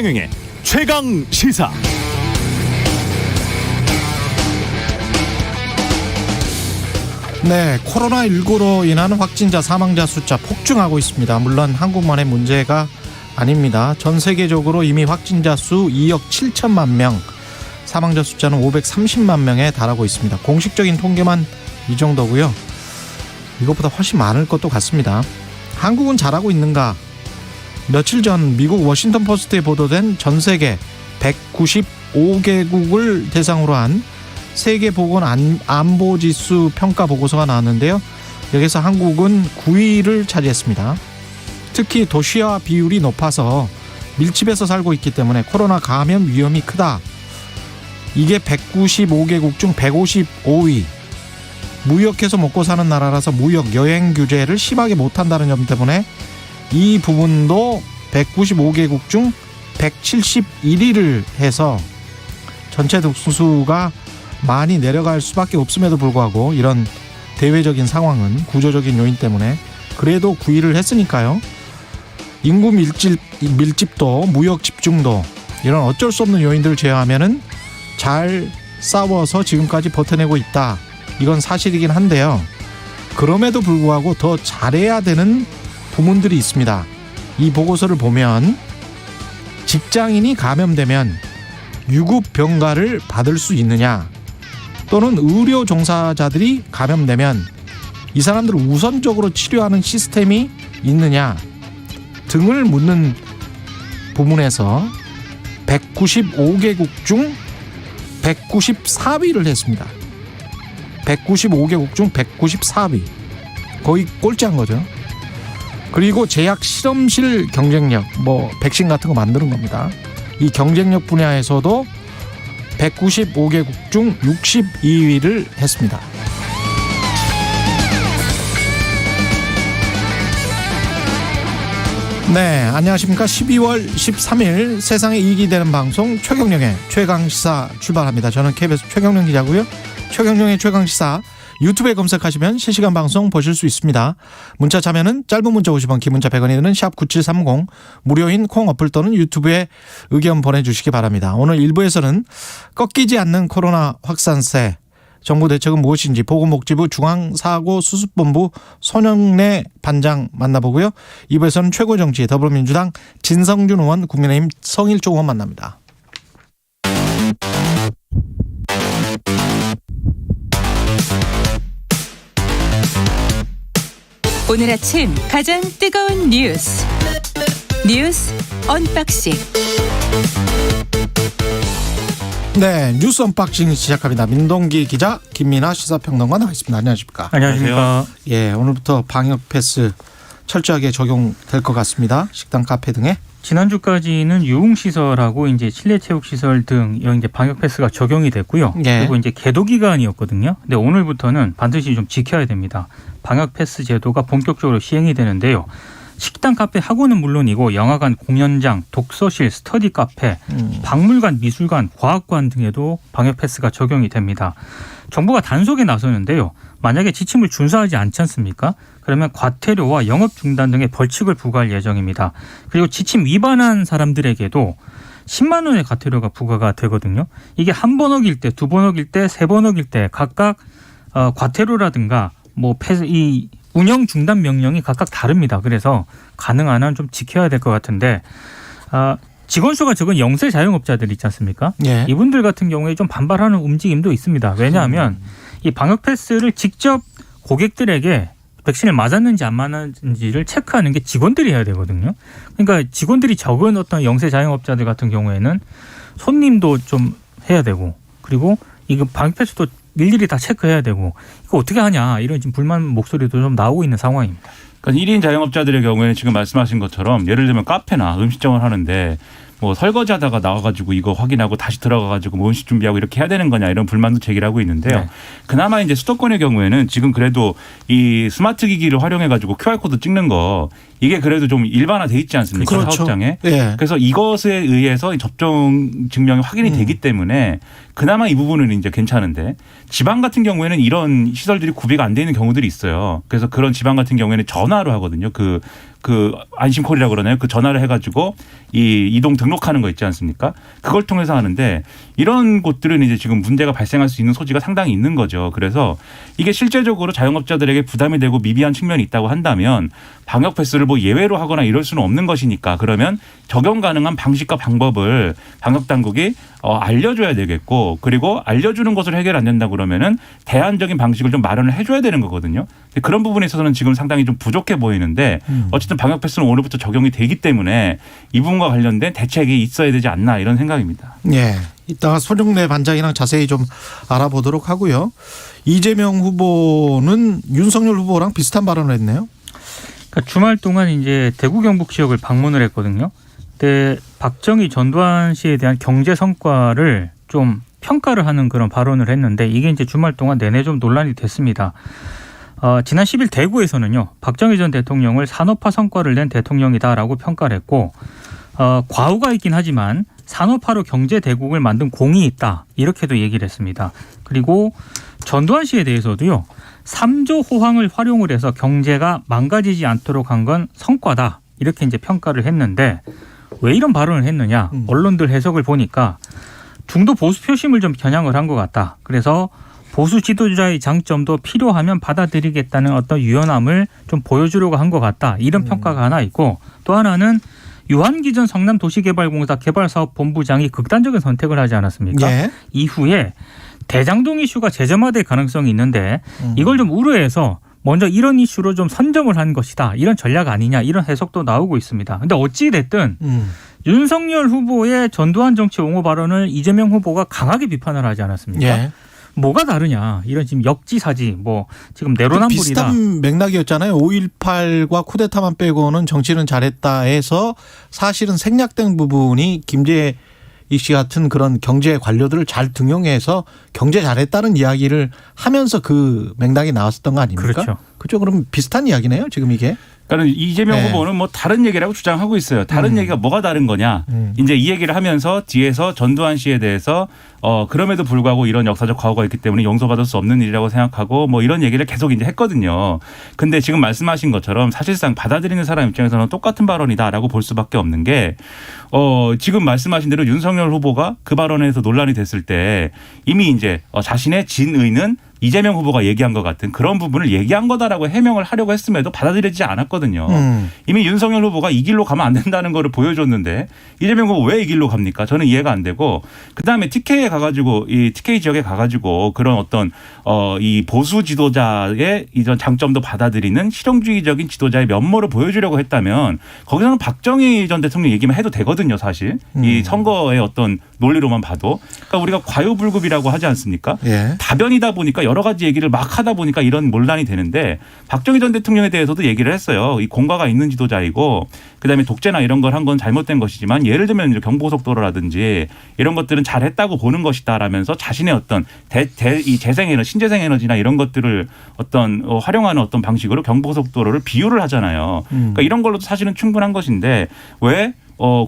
최경영의 최강 시사. 네, 코로나19로 인한 확진자 사망자 숫자 폭증하고 있습니다. 물론 한국만의 문제가 아닙니다. 전 세계적으로 이미 확진자 수 2억 7천만 명, 사망자 숫자는 530만 명에 달하고 있습니다. 공식적인 통계만 이 정도고요. 이것보다 훨씬 많을 것도 같습니다. 한국은 잘하고 있는가? 며칠 전 미국 워싱턴 포스트에 보도된 전 세계 195개국을 대상으로 한 세계보건안보지수 평가 보고서가 나왔는데요. 여기서 한국은 9위를 차지했습니다. 특히 도시화 비율이 높아서 밀집해서 살고 있기 때문에 코로나 감염 위험이 크다. 이게 195개국 중 155위. 무역해서 먹고 사는 나라라서 무역 여행 규제를 심하게 못한다는 점 때문에 이 부분도 195개국 중 171위를 해서 전체 득수가 많이 내려갈 수밖에 없음에도 불구하고 이런 대외적인 상황은 구조적인 요인 때문에 그래도 9위를 했으니까요. 인구 밀집도 무역 집중도 이런 어쩔 수 없는 요인들을 제외하면은 잘 싸워서 지금까지 버텨내고 있다. 이건 사실이긴 한데요. 그럼에도 불구하고 더 잘해야 되는 부문들이 있습니다. 이 보고서를 보면 직장인이 감염되면 유급 병가를 받을 수 있느냐, 또는 의료 종사자들이 감염되면 이 사람들을 우선적으로 치료하는 시스템이 있느냐 등을 묻는 부문에서 195개국 중 194위를 했습니다. 195개국 중 194위. 거의 꼴찌한 거죠. 그리고 제약 실험실 경쟁력, 백신 같은 거 만드는 겁니다. 이 경쟁력 분야에서도 195개국 중 62위를 했습니다. 네, 안녕하십니까. 12월 13일 세상에 이익이 되는 방송 최경영의 최강시사 출발합니다. 저는 KBS 최경영 기자고요. 최경영의 최강시사 유튜브에 검색하시면 실시간 방송 보실 수 있습니다. 문자 참여는 짧은 문자 50원, 긴 문자 100원이 드는 샵9730, 무료인 콩 어플 또는 유튜브에 의견 보내주시기 바랍니다. 오늘 1부에서는 꺾이지 않는 코로나 확산세, 정부 대책은 무엇인지 보건복지부 중앙사고수습본부 손영래 반장 만나보고요. 2부에서는 최고정치 더불어민주당 진성준 의원, 국민의힘 성일조 의원 만납니다. 오늘 아침 가장 뜨거운 뉴스 언박싱. 네, 뉴스 언박싱 시작합니다. 민동기 기자, 김민아 시사평론가 나와 있습니다. 안녕하십니까? 안녕하십니까? 예, 오늘부터 방역 패스 철저하게 적용될 것 같습니다. 식당, 카페 등에. 지난주까지는 유흥시설하고 이제 실내체육시설 등 이런 이제 방역 패스가 적용이 됐고요. 예. 그리고 이제 계도 기간이었거든요. 근데 오늘부터는 반드시 좀 지켜야 됩니다. 방역 패스 제도가 본격적으로 시행이 되는데요. 식당, 카페, 학원은 물론이고 영화관, 공연장, 독서실, 스터디 카페, 박물관, 미술관, 과학관 등에도 방역 패스가 적용이 됩니다. 정부가 단속에 나서는데요. 만약에 지침을 준수하지 않지 않습니까? 그러면 과태료와 영업 중단 등의 벌칙을 부과할 예정입니다. 그리고 지침 위반한 사람들에게도 10만 원의 과태료가 부과가 되거든요. 이게 한 번 어길 때, 두 번 어길 때, 세 번 어길 때 각각 과태료라든가 이 운영 중단 명령이 각각 다릅니다. 그래서 가능한 한 좀 지켜야 될 것 같은데, 직원 수가 적은 영세 자영업자들 있지 않습니까? 예. 이분들 같은 경우에 좀 반발하는 움직임도 있습니다. 왜냐하면 이 방역 패스를 직접 고객들에게 백신을 맞았는지 안 맞았는지를 체크하는 게 직원들이 해야 되거든요. 그러니까 직원들이 적은 어떤 영세 자영업자들 같은 경우에는 손님도 좀 해야 되고, 그리고 이거 방역 패스도 일일이 다 체크해야 되고, 이거 어떻게 하냐 이런 지금 불만 목소리도 좀 나오고 있는 상황입니다. 그러니까 1인 자영업자들의 경우에는 지금 말씀하신 것처럼 예를 들면 카페나 음식점을 하는데 설거지하다가 나와가지고 이거 확인하고 다시 들어가가지고 음식 준비하고 이렇게 해야 되는 거냐 이런 불만도 제기를 하고 있는데요. 네. 그나마 이제 수도권의 경우에는 지금 그래도 이 스마트 기기를 활용해가지고 QR코드 찍는 거 이게 그래도 좀 일반화돼 있지 않습니까? 그렇죠. 사업장에. 예. 그래서 이것에 의해서 접종 증명이 확인이 되기 때문에 그나마 이 부분은 이제 괜찮은데 지방 같은 경우에는 이런 시설들이 구비가 안 돼 있는 경우들이 있어요. 그래서 그런 지방 같은 경우에는 전화로 하거든요. 그 그 안심콜이라고 그러나요? 그 전화를 해가지고 이 이동 등록하는 거 있지 않습니까? 그걸 통해서 하는데 이런 곳들은 이제 지금 문제가 발생할 수 있는 소지가 상당히 있는 거죠. 그래서 이게 실제적으로 자영업자들에게 부담이 되고 미비한 측면이 있다고 한다면 방역 패스를 뭐 예외로 하거나 이럴 수는 없는 것이니까 그러면 적용 가능한 방식과 방법을 방역 당국이 알려줘야 되겠고 그리고 알려주는 것을 해결 안 된다 그러면은 대안적인 방식을 좀 마련을 해줘야 되는 거거든요. 그런 부분에 있어서는 지금 상당히 좀 부족해 보이는데 어쨌든 방역 패스는 오늘부터 적용이 되기 때문에 이 부분과 관련된 대책이 있어야 되지 않나 이런 생각입니다. 예. 이따가 손정래 반장이랑 자세히 좀 알아보도록 하고요. 이재명 후보는 윤석열 후보랑 비슷한 발언을 했네요. 그러니까 주말 동안 이제 대구 경북 지역을 방문을 했거든요. 그때 박정희 전두환 씨에 대한 경제 성과를 좀 평가를 하는 그런 발언을 했는데 이게 이제 주말 동안 내내 좀 논란이 됐습니다. 지난 10일 대구에서는요. 박정희 전 대통령을 산업화 성과를 낸 대통령이다라고 평가를 했고 과오가 있긴 하지만 산업화로 경제 대국을 만든 공이 있다. 이렇게도 얘기를 했습니다. 그리고 전두환 씨에 대해서도요. 3조 호황을 활용을 해서 경제가 망가지지 않도록 한 건 성과다. 이렇게 이제 평가를 했는데 왜 이런 발언을 했느냐. 언론들 해석을 보니까 중도 보수 표심을 좀 겨냥을 한 것 같다. 그래서 보수 지도자의 장점도 필요하면 받아들이겠다는 어떤 유연함을 좀 보여주려고 한 것 같다. 이런 평가가 하나 있고 또 하나는 유한기 전 성남도시개발공사 개발사업본부장이 극단적인 선택을 하지 않았습니까? 예. 이후에 대장동 이슈가 재점화될 가능성이 있는데 이걸 좀 우려해서 먼저 이런 이슈로 좀 선점을 한 것이다. 이런 전략 아니냐 이런 해석도 나오고 있습니다. 근데 어찌 됐든 윤석열 후보의 전두환 정치 옹호 발언을 이재명 후보가 강하게 비판을 하지 않았습니까? 예. 뭐가 다르냐 이런 지금 역지사지 뭐 지금 내로남불이다. 비슷한 맥락이었잖아요. 5.18과 쿠데타만 빼고는 정치는 잘했다 해서 사실은 생략된 부분이 김재희 씨 같은 그런 경제 관료들을 잘 등용해서 경제 잘했다는 이야기를 하면서 그 맥락이 나왔었던 거 아닙니까? 그렇죠. 그렇죠. 그럼 비슷한 이야기네요. 지금 이게. 그러니까 이재명 네. 후보는 뭐 다른 얘기라고 주장하고 있어요. 다른 얘기가 뭐가 다른 거냐. 이제 이 얘기를 하면서 뒤에서 전두환 씨에 대해서 그럼에도 불구하고 이런 역사적 과오가 있기 때문에 용서받을 수 없는 일이라고 생각하고 뭐 이런 얘기를 계속 이제 했거든요. 근데 지금 말씀하신 것처럼 사실상 받아들이는 사람 입장에서는 똑같은 발언이다라고 볼 수밖에 없는 게 지금 말씀하신 대로 윤석열 후보가 그 발언에서 논란이 됐을 때 이미 이제 자신의 진의는 이재명 후보가 얘기한 것 같은 그런 부분을 얘기한 거다라고 해명을 하려고 했음에도 받아들이지 않았거든요. 이미 윤석열 후보가 이 길로 가면 안 된다는 거를 보여줬는데 이재명 후보 왜 이 길로 갑니까? 저는 이해가 안 되고 그다음에 TK에 가가지고 이 TK 지역에 가가지고 그런 어떤 이 보수 지도자의 이런 장점도 받아들이는 실용주의적인 지도자의 면모를 보여주려고 했다면 거기서는 박정희 전 대통령 얘기만 해도 되거든요, 사실. 이 선거의 어떤 논리로만 봐도. 그러니까 우리가 과유불급이라고 하지 않습니까? 예. 다변이다 보니까 여러 가지 얘기를 막 하다 보니까 이런 논란이 되는데 박정희 전 대통령에 대해서도 얘기를 했어요. 이 공과가 있는 지도자이고 그다음에 독재나 이런 걸 한 건 잘못된 것이지만 예를 들면 이제 경부고속도로라든지 이런 것들은 잘했다고 보는 것이다라면서 자신의 어떤 이 재생에너지, 신재생에너지나 이런 것들을 어떤 활용하는 어떤 방식으로 경부고속도로를 비유를 하잖아요. 그러니까 이런 걸로도 사실은 충분한 것인데 왜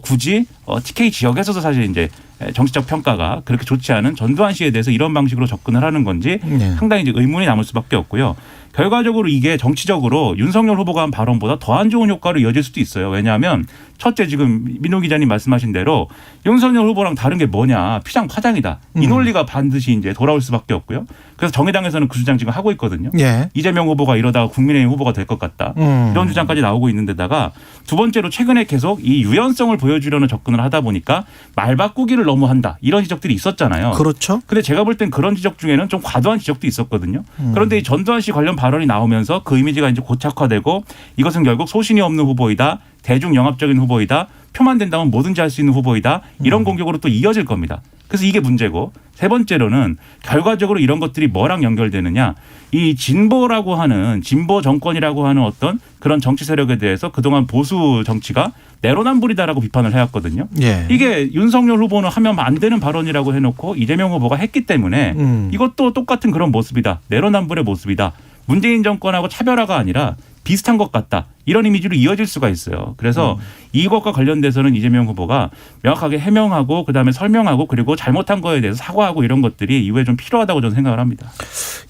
굳이 TK 지역에서도 사실 이제 정치적 평가가 그렇게 좋지 않은 전두환 씨에 대해서 이런 방식으로 접근을 하는 건지 상당히 이제 의문이 남을 수밖에 없고요. 결과적으로 이게 정치적으로 윤석열 후보가 한 발언보다 더 안 좋은 효과로 이어질 수도 있어요. 왜냐하면 첫째 지금 민호 기자님 말씀하신 대로 윤석열 후보랑 다른 게 뭐냐. 피장 파장이다. 이 논리가 반드시 이제 돌아올 수밖에 없고요. 그래서 정의당에서는 그 주장 지금 하고 있거든요. 예. 이재명 후보가 이러다가 국민의힘 후보가 될 것 같다. 이런 주장까지 나오고 있는 데다가 두 번째로 최근에 계속 이 유연성을 보여주려는 접근을 하다 보니까 말 바꾸기를 너무 한다. 이런 지적들이 있었잖아요. 그렇죠. 근데 제가 볼 땐 그런 지적 중에는 좀 과도한 지적도 있었거든요. 그런데 이 전두환 씨 관련 발언이 나오면서 그 이미지가 이제 고착화되고 이것은 결국 소신이 없는 후보이다. 대중영합적인 후보이다. 표만 된다면 뭐든지 할 수 있는 후보이다. 이런 공격으로 또 이어질 겁니다. 그래서 이게 문제고 세 번째로는 결과적으로 이런 것들이 뭐랑 연결되느냐. 이 진보라고 하는 진보 정권이라고 하는 어떤 그런 정치 세력에 대해서 그동안 보수 정치가 내로남불이다라고 비판을 해왔거든요. 예. 이게 윤석열 후보는 하면 안 되는 발언이라고 해놓고 이재명 후보가 했기 때문에 이것도 똑같은 그런 모습이다. 내로남불의 모습이다. 문재인 정권하고 차별화가 아니라 비슷한 것 같다. 이런 이미지로 이어질 수가 있어요. 그래서 이것과 관련돼서는 이재명 후보가 명확하게 해명하고 그다음에 설명하고 그리고 잘못한 거에 대해서 사과하고 이런 것들이 이후에 좀 필요하다고 저는 생각을 합니다.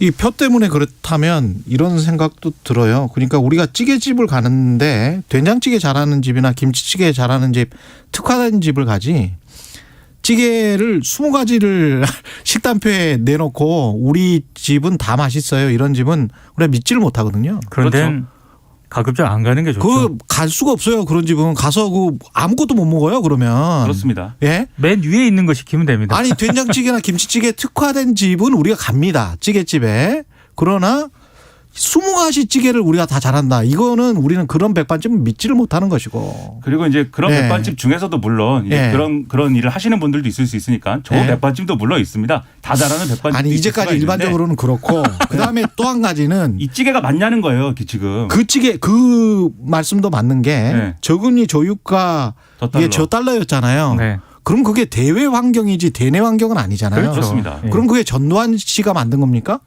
이 표 때문에 그렇다면 이런 생각도 들어요. 그러니까 우리가 찌개집을 가는데 된장찌개 잘하는 집이나 김치찌개 잘하는 집, 특화된 집을 가지 찌개를 20가지를 식단표에 내놓고 우리 집은 다 맛있어요. 이런 집은 우리가 믿지를 못하거든요. 그런데 그렇죠. 가급적 안 가는 게 좋죠. 그 갈 수가 없어요. 그런 집은 가서 그 아무것도 못 먹어요. 그러면 그렇습니다. 예? 맨 위에 있는 거 시키면 됩니다. 아니 된장찌개나 김치찌개 특화된 집은 우리가 갑니다. 찌개집에. 그러나 20가지 찌개를 우리가 다 잘한다. 이거는 우리는 그런 백반집은 믿지를 못하는 것이고. 그리고 이제 그런 네. 백반집 중에서도 물론 이제 네. 그런 일을 하시는 분들도 있을 수 있으니까 좋은 네. 백반집도 물론 있습니다. 다 잘하는 백반집도 아니 있을 이제까지 수가 있는데 일반적으로는 그렇고 그다음에 또 한 가지는 이 찌개가 맞냐는 거예요. 지금. 그 찌개 그 말씀도 맞는 게 네. 저금리 조유가 이게 $1였잖아요. 네. 그럼 그게 대외 환경이지 대내 환경은 아니잖아요. 그렇죠. 그렇습니다. 예. 그럼 그게 전두환 씨가 만든 겁니까?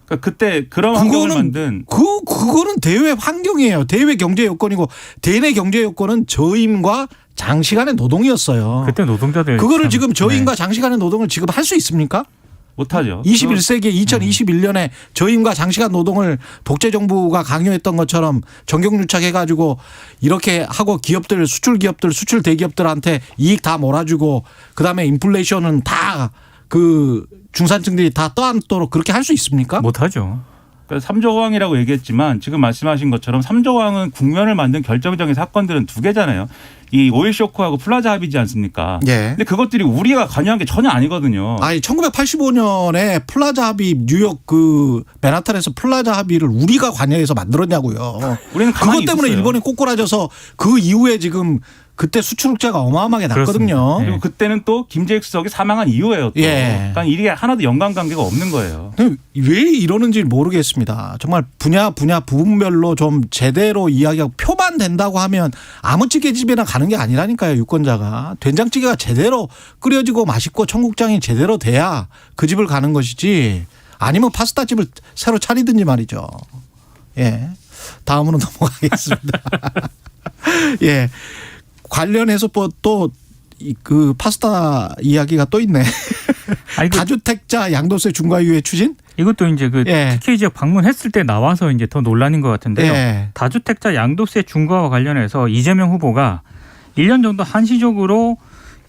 그러니까 그때 그런 환경을 만든 그거는 대외 환경이에요. 대외 경제 요건이고 대내 경제 요건은 저임과 장시간의 노동이었어요. 그때 노동자들 그거를 참, 지금 저임과 네. 장시간의 노동을 지금 할 수 있습니까? 못하죠. 21세기 2021년에 저임과 장시간 노동을 독재 정부가 강요했던 것처럼 정경유착해가지고 이렇게 하고 기업들 수출 기업들 수출 대기업들한테 이익 다 몰아주고 그다음에 인플레이션은 다 그 중산층들이 다 떠안도록 그렇게 할 수 있습니까? 못하죠. 그러니까 3조 호황이라고 얘기했지만 지금 말씀하신 것처럼 3조 호황은 국면을 만든 결정적인 사건들은 두 개잖아요. 이 오일 쇼크하고 플라자 합의지 않습니까? 예. 근데 그것들이 우리가 관여한 게 전혀 아니거든요. 아니 1985년에 플라자 합의 뉴욕 그 맨하탄에서 플라자 합의를 우리가 관여해서 만들었냐고요. 우리는 가만히 그것 때문에 있었어요. 일본이 꼬꾸라져서 그 이후에 지금 그때 수출흑자가 어마어마하게 났거든요. 그렇습니다. 그리고 그때는 또 김재익 수석이 사망한 이후에요. 또. 예. 그러니까 이게 하나도 연관관계가 없는 거예요. 근데 왜 이러는지 모르겠습니다. 정말 분야 부분별로 좀 제대로 이야기하고 표만 된다고 하면 아무 찌개집이나 가는 게 아니라니까요. 유권자가. 된장찌개가 제대로 끓여지고 맛있고 청국장이 제대로 돼야 그 집을 가는 것이지 아니면 파스타집을 새로 차리든지 말이죠. 예. 다음으로 넘어가겠습니다. 예. 관련해서 또 그 파스타 이야기가 또 있네. 아니, 다주택자 양도세 중과유예 추진? 이것도 이제 그 예. TK 지역 방문했을 때 나와서 이제 더 논란인 것 같은데요. 예. 다주택자 양도세 중과와 관련해서 이재명 후보가 1년 정도 한시적으로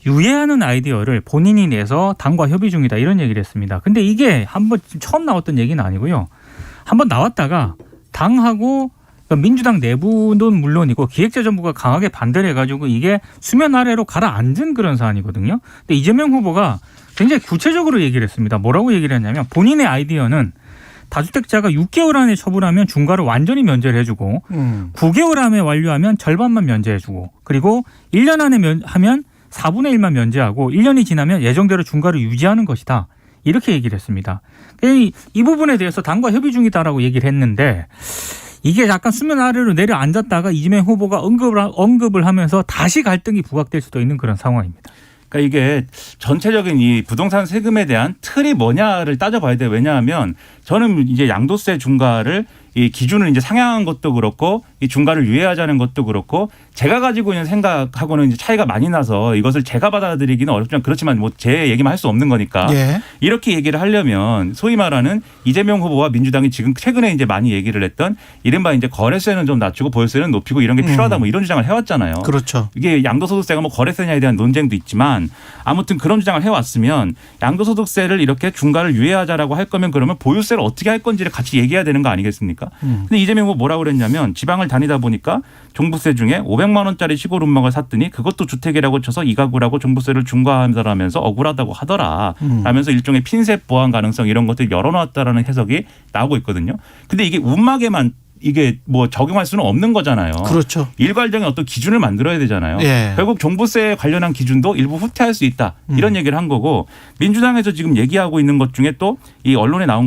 유예하는 아이디어를 본인이 내서 당과 협의 중이다 이런 얘기를 했습니다. 근데 이게 한번 처음 나왔던 얘기는 아니고요. 한번 나왔다가 당하고 민주당 내부는 물론이고 기획재정부가 강하게 반대를 해가지고 이게 수면 아래로 가라앉은 그런 사안이거든요. 근데 이재명 후보가 굉장히 구체적으로 얘기를 했습니다. 뭐라고 얘기를 했냐면 본인의 아이디어는 다주택자가 6개월 안에 처분하면 중과를 완전히 면제를 해주고 9개월 안에 완료하면 절반만 면제해주고 그리고 1년 안에 하면 4분의 1만 면제하고 1년이 지나면 예정대로 중과를 유지하는 것이다. 이렇게 얘기를 했습니다. 이 부분에 대해서 당과 협의 중이다라고 얘기를 했는데 이게 약간 수면 아래로 내려앉았다가 이재명 후보가 언급을 하면서 다시 갈등이 부각될 수도 있는 그런 상황입니다. 그러니까 이게 전체적인 이 부동산 세금에 대한 틀이 뭐냐를 따져봐야 돼요. 왜냐하면 저는 이제 양도세 중과를 이 기준을 이제 상향한 것도 그렇고 이 중과를 유예하자는 것도 그렇고 제가 가지고 있는 생각하고는 이제 차이가 많이 나서 이것을 제가 받아들이기는 어렵지만 그렇지만 뭐 제 얘기만 할 수 없는 거니까 예. 이렇게 얘기를 하려면 소위 말하는 이재명 후보와 민주당이 지금 최근에 이제 많이 얘기를 했던 이른바 이제 거래세는 좀 낮추고 보유세는 높이고 이런 게 필요하다 뭐 이런 주장을 해왔잖아요. 그렇죠. 이게 양도소득세가 뭐 거래세냐에 대한 논쟁도 있지만 아무튼 그런 주장을 해왔으면 양도소득세를 이렇게 중과를 유예하자라고 할 거면 그러면 보유세를 어떻게 할 건지를 같이 얘기해야 되는 거 아니겠습니까? 근데 이재명 후보 뭐라고 그랬냐면 지방을 다니다 보니까 종부세 중에 500만 원짜리 시골 운막을 샀더니 그것도 주택이라고 쳐서 이 가구라고 종부세를 중과하면서 억울하다고 하더라 라면서 일종의 핀셋 보완 가능성 이런 것들 열어놨다라는 해석이 나오고 있거든요. 근데 이게 운막에만 이게 뭐 적용할 수는 없는 거잖아요. 그렇죠. 일괄적인 어떤 기준을 만들어야 되잖아요. 예. 결국 종부세에 관련한 기준도 일부 후퇴할 수 있다. 이런 얘기를 한 거고 민주당에서 지금 얘기하고 있는 것 중에 또 이 언론에 나온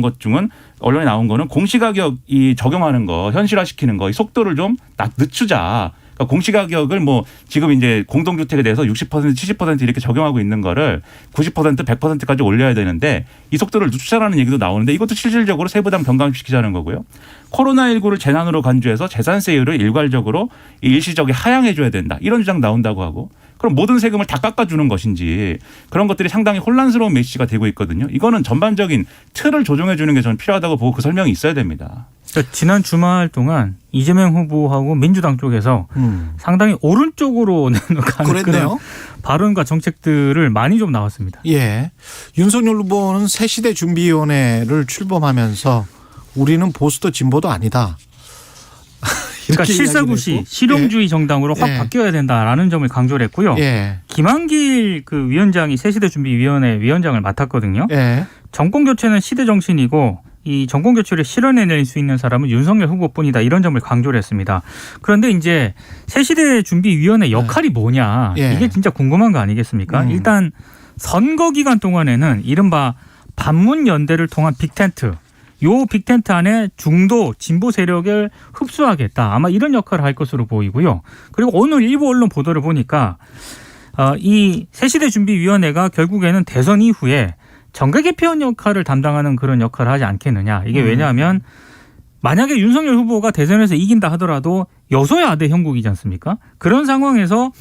거는 공시가격 이 적용하는 거 현실화시키는 거 이 속도를 좀 늦추자. 그러니까 공시가격을 뭐 지금 이제 공동주택에 대해서 60% 70% 이렇게 적용하고 있는 거를 90% 100%까지 올려야 되는데 이 속도를 늦추자라는 얘기도 나오는데 이것도 실질적으로 세부담 경감시키자는 거고요. 코로나19를 재난으로 간주해서 재산세율을 일괄적으로 일시적에 하향해 줘야 된다. 이런 주장 나온다고 하고 그럼 모든 세금을 다 깎아주는 것인지 그런 것들이 상당히 혼란스러운 메시지가 되고 있거든요. 이거는 전반적인 틀을 조정해 주는 게 저는 필요하다고 보고 그 설명이 있어야 됩니다. 그러니까 지난 주말 동안 이재명 후보하고 민주당 쪽에서 상당히 오른쪽으로 가는 그런 발언과 정책들을 많이 좀 나왔습니다. 예, 윤석열 후보는 새시대 준비위원회를 출범하면서 우리는 보수도 진보도 아니다. 그러니까 실사구시 실용주의 정당으로 확 바뀌어야 된다라는 점을 강조를 했고요. 김한길 그 위원장이 새시대 준비위원회 위원장을 맡았거든요. 정권 교체는 시대 정신이고 이 정권 교체를 실현해낼 수 있는 사람은 윤석열 후보뿐이다 이런 점을 강조를 했습니다. 그런데 이제 새시대 준비위원회 역할이 뭐냐 이게 진짜 궁금한 거 아니겠습니까? 일단 선거 기간 동안에는 이른바 반문연대를 통한 빅텐트 요 빅텐트 안에 중도 진보 세력을 흡수하겠다. 아마 이런 역할을 할 것으로 보이고요. 그리고 오늘 일부 언론 보도를 보니까 이 새시대 준비위원회가 결국에는 대선 이후에 정계 개편 역할을 담당하는 그런 역할을 하지 않겠느냐. 이게 왜냐하면 만약에 윤석열 후보가 대선에서 이긴다 하더라도 여소야대 형국이지 않습니까? 그런 상황에서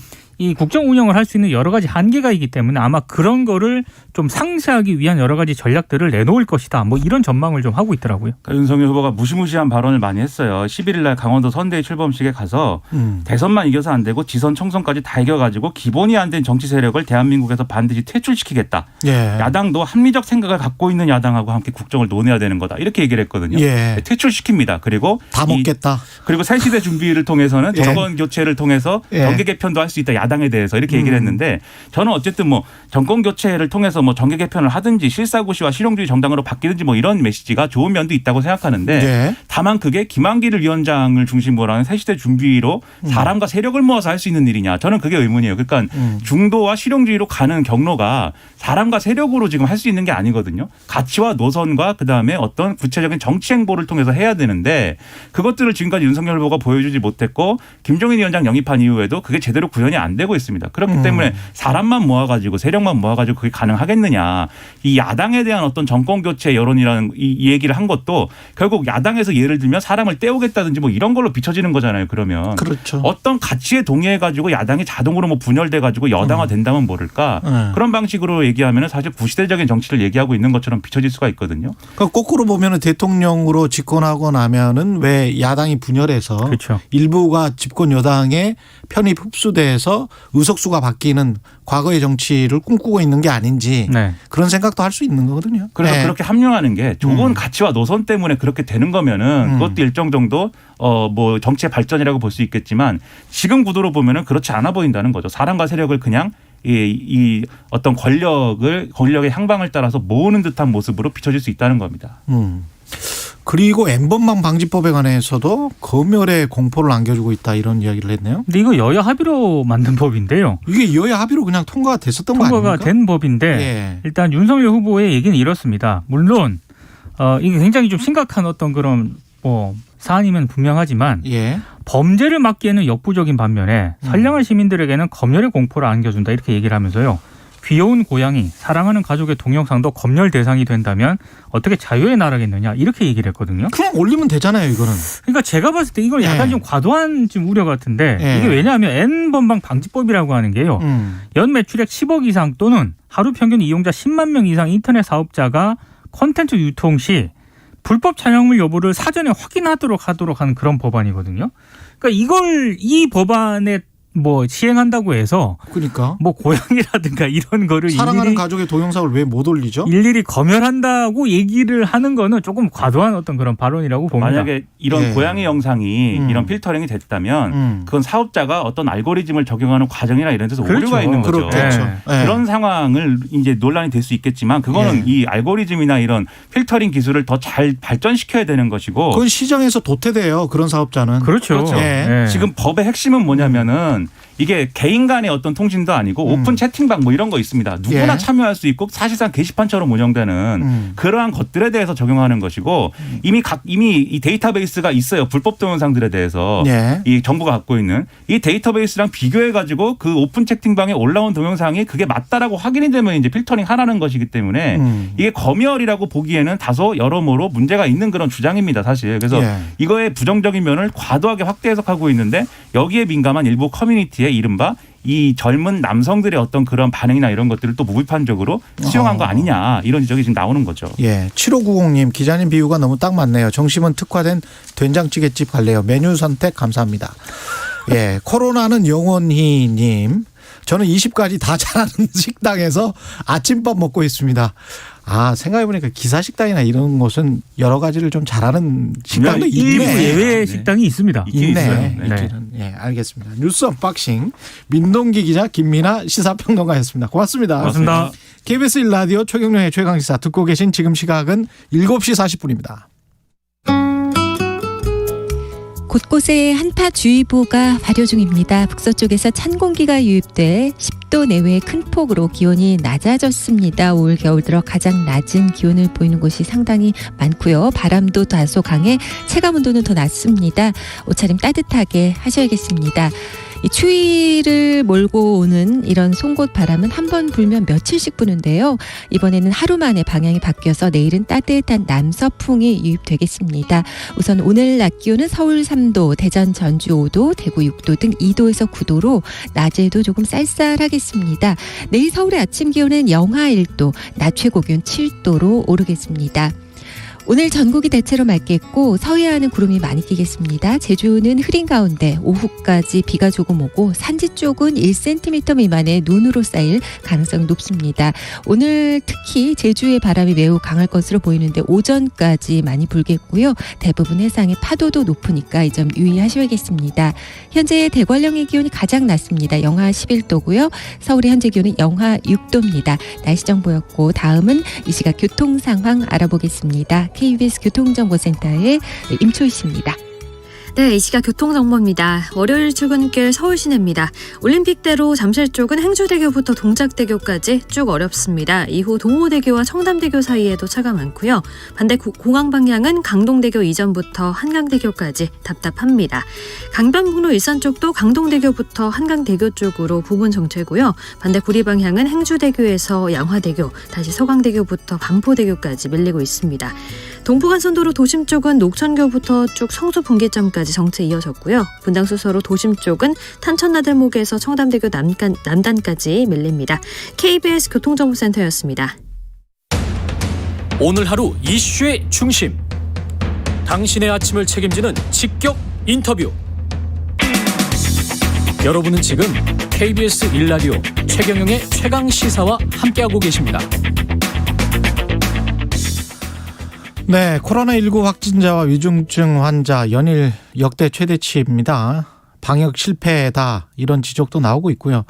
이 국정 운영을 할 수 있는 여러 가지 한계가 있기 때문에 아마 그런 거를 좀 상쇄하기 위한 여러 가지 전략들을 내놓을 것이다. 뭐 이런 전망을 좀 하고 있더라고요. 그러니까 윤석열 후보가 무시무시한 발언을 많이 했어요. 11일 날 강원도 선대위 출범식에 가서 대선만 이겨서 안 되고 지선 총선까지 다 이겨가지고 기본이 안 된 정치 세력을 대한민국에서 반드시 퇴출시키겠다. 야당도 합리적 생각을 갖고 있는 야당하고 함께 국정을 논해야 되는 거다. 이렇게 얘기를 했거든요. 퇴출시킵니다. 그리고 다 먹겠다. 그리고 새시대 준비를 통해서는 정권 교체를 통해서 정계 개편도 할 수 있다. 야당에 대해서 이렇게 얘기를 했는데 저는 어쨌든 뭐 정권 교체를 통해서 뭐 정계 개편을 하든지 실사구시와 실용주의 정당으로 바뀌든지 뭐 이런 메시지가 좋은 면도 있다고 생각하는데 다만 그게 김한길 위원장을 중심으로 하는 새시대 준비로 사람과 세력을 모아서 할 수 있는 일이냐 저는 그게 의문이에요. 그러니까 중도와 실용주의로 가는 경로가 사람과 세력으로 지금 할 수 있는 게 아니거든요. 가치와 노선과 그다음에 어떤 구체적인 정치 행보를 통해서 해야 되는데 그것들을 지금까지 윤석열 후보가 보여주지 못했고 김종인 위원장 영입한 이후에도 그게 제대로 구현이 안 되고 있습니다. 그렇기 때문에 사람만 모아가지고 세력만 모아가지고 그게 가능하겠느냐. 이 야당에 대한 어떤 정권 교체 여론이라는 이 얘기를 한 것도 결국 야당에서 예를 들면 사람을 떼오겠다든지 뭐 이런 걸로 비춰지는 거잖아요. 그러면 어떤 가치에 동의해가지고 야당이 자동으로 뭐 분열돼가지고 여당화 된다면 모를까. 그런 방식으로 얘기하면 사실 구시대적인 정치를 얘기하고 있는 것처럼 비춰질 수가 있거든요. 그러니까 거꾸로 보면은 대통령으로 집권하고 나면은 왜 야당이 분열해서 일부가 집권 여당에 편입 흡수돼서 의석수가 바뀌는 과거의 정치를 꿈꾸고 있는 게 아닌지 그런 생각도 할 수 있는 거거든요. 그래서 그렇게 합류하는 게 좋은 가치와 노선 때문에 그렇게 되는 거면은 그것도 일정 정도 뭐 정치의 발전이라고 볼 수 있겠지만 지금 구도로 보면은 그렇지 않아 보인다는 거죠. 사람과 세력을 그냥 이 어떤 권력의 향방을 따라서 모으는 듯한 모습으로 비춰질 수 있다는 겁니다. 그리고 N번방 방지법에 관해서도 검열의 공포를 안겨주고 있다 이런 이야기를 했네요. 근데 이거 여야 합의로 만든 법인데요. 이게 여야 합의로 그냥 통과가 됐었던 거 아닙니까? 통과가 된 법인데 일단 윤석열 후보의 얘기는 이렇습니다. 물론 이게 굉장히 좀 심각한 어떤 그런 뭐 사안이면 분명하지만 범죄를 막기에는 역부족인 반면에 선량한 시민들에게는 검열의 공포를 안겨준다 이렇게 얘기를 하면서요. 귀여운 고양이, 사랑하는 가족의 동영상도 검열 대상이 된다면 어떻게 자유의 나라겠느냐 이렇게 얘기를 했거든요. 그냥 올리면 되잖아요, 이거는. 그러니까 제가 봤을 때 이걸 약간 좀 과도한 좀 우려 같은데 이게 왜냐하면 N번방 방지법이라고 하는 게요. 연 매출액 10억 이상 또는 하루 평균 이용자 10만 명 이상 인터넷 사업자가 콘텐츠 유통 시 불법 촬영물 여부를 사전에 확인하도록 하는 그런 법안이거든요. 그러니까 이 법안에 뭐 시행한다고 해서 그러니까 뭐 고양이라든가 이런 거를 사랑하는 가족의 동영상을 왜 못 올리죠? 일일이 검열한다고 얘기를 하는 거는 조금 과도한 어떤 그런 발언이라고 봅니다. 만약에 이런 고양이 영상이 이런 필터링이 됐다면 그건 사업자가 어떤 알고리즘을 적용하는 과정이나 이런 데서 오류가 있는 거죠. 그런 상황을 이제 논란이 될 수 있겠지만 그거는 이 알고리즘이나 이런 필터링 기술을 더 잘 발전시켜야 되는 것이고 그건 시장에서 도태돼요. 그런 사업자는. 그렇죠. 지금 법의 핵심은 뭐냐면은 이게 개인 간의 어떤 통신도 아니고 오픈 채팅방 뭐 이런 거 있습니다. 누구나 예. 참여할 수 있고 사실상 게시판처럼 운영되는 그러한 것들에 대해서 적용하는 것이고 이미 이 데이터베이스가 있어요. 불법 동영상들에 대해서 예. 이 정부가 갖고 있는 이 데이터베이스랑 비교해 가지고 그 오픈 채팅방에 올라온 동영상이 그게 맞다라고 확인이 되면 이제 필터링 하라는 것이기 때문에 이게 검열이라고 보기에는 다소 여러모로 문제가 있는 그런 주장입니다. 사실. 그래서 예. 이거의 부정적인 면을 과도하게 확대 해석하고 있는데 여기에 민감한 일부 커뮤니티의 이른바 이 젊은 남성들의 어떤 그런 반응이나 이런 것들을 또 무비판적으로 수용한 거 아니냐 이런 지적이 지금 나오는 거죠. 예, 7590님 기자님 비유가 너무 딱 맞네요. 정심은 특화된 된장찌개집 갈래요. 메뉴 선택 감사합니다. 예, 코로나는 영원히님. 저는 20가지 다 잘하는 식당에서 아침밥 먹고 있습니다. 아, 생각해보니까 기사식당이나 이런 곳은 여러 가지를 좀 잘하는 식당도 일부 있네. 예외 식당이 있습니다. 있긴 있어요. 있네. 네. 있기는. 예, 알겠습니다. 뉴스 언박싱 민동기 기자 김민아 시사평론가였습니다. 고맙습니다. 고맙습니다. KBS 1라디오 최경영의 최강시사 듣고 계신 지금 시각은 7시 40분입니다. 곳곳에 한파주의보가 발효 중입니다. 북서쪽에서 찬 공기가 유입돼 10도 내외의 큰 폭으로 기온이 낮아졌습니다. 올 겨울 들어 가장 낮은 기온을 보이는 곳이 상당히 많고요. 바람도 다소 강해 체감온도는 더 낮습니다. 옷차림 따뜻하게 하셔야겠습니다. 이 추위를 몰고 오는 이런 송곳 바람은 한 번 불면 며칠씩 부는데요. 이번에는 하루 만에 방향이 바뀌어서 내일은 따뜻한 남서풍이 유입되겠습니다. 우선 오늘 낮 기온은 서울 3도, 대전 전주 5도, 대구 6도 등 2도에서 9도로 낮에도 조금 쌀쌀하겠습니다. 내일 서울의 아침 기온은 영하 1도, 낮 최고 기온 7도로 오르겠습니다. 오늘 전국이 대체로 맑겠고 서해안은 구름이 많이 끼겠습니다. 제주는 흐린 가운데 오후까지 비가 조금 오고 산지 쪽은 1cm 미만의 눈으로 쌓일 가능성이 높습니다. 오늘 특히 제주의 바람이 매우 강할 것으로 보이는데 오전까지 많이 불겠고요. 대부분 해상의 파도도 높으니까 이 점 유의하셔야겠습니다. 현재 대관령의 기온이 가장 낮습니다. 영하 11도고요. 서울의 현재 기온은 영하 6도입니다. 날씨 정보였고 다음은 이 시각 교통 상황 알아보겠습니다. KBS 교통정보센터의 임초희 씨입니다. 네, 이 시각 교통정보입니다. 월요일 출근길 서울 시내입니다. 올림픽대로 잠실 쪽은 행주대교부터 동작대교까지 쭉 어렵습니다. 이후 동호대교와 청담대교 사이에도 차가 많고요. 반대 공항 방향은 강동대교 이전부터 한강대교까지 답답합니다. 강변북로 일산 쪽도 강동대교부터 한강대교 쪽으로 부분 정체고요. 반대 구리 방향은 행주대교에서 양화대교, 다시 서강대교부터 반포대교까지 밀리고 있습니다. 동부간선도로 도심 쪽은 녹천교부터 쭉 성수분기점까지 정체 이어졌고요. 분당수서로 도심 쪽은 탄천나들목에서 청담대교 남단까지 밀립니다. KBS 교통정보센터였습니다. 오늘 하루 이슈의 중심. 당신의 아침을 책임지는 직격 인터뷰. 여러분은 지금 KBS 1라디오 최경영의 최강시사와 함께하고 계십니다. 네, 코로나19 확진자와 위중증 환자 연일 역대 최대치입니다. 방역 실패다 이런 지적도 나오고 있고요.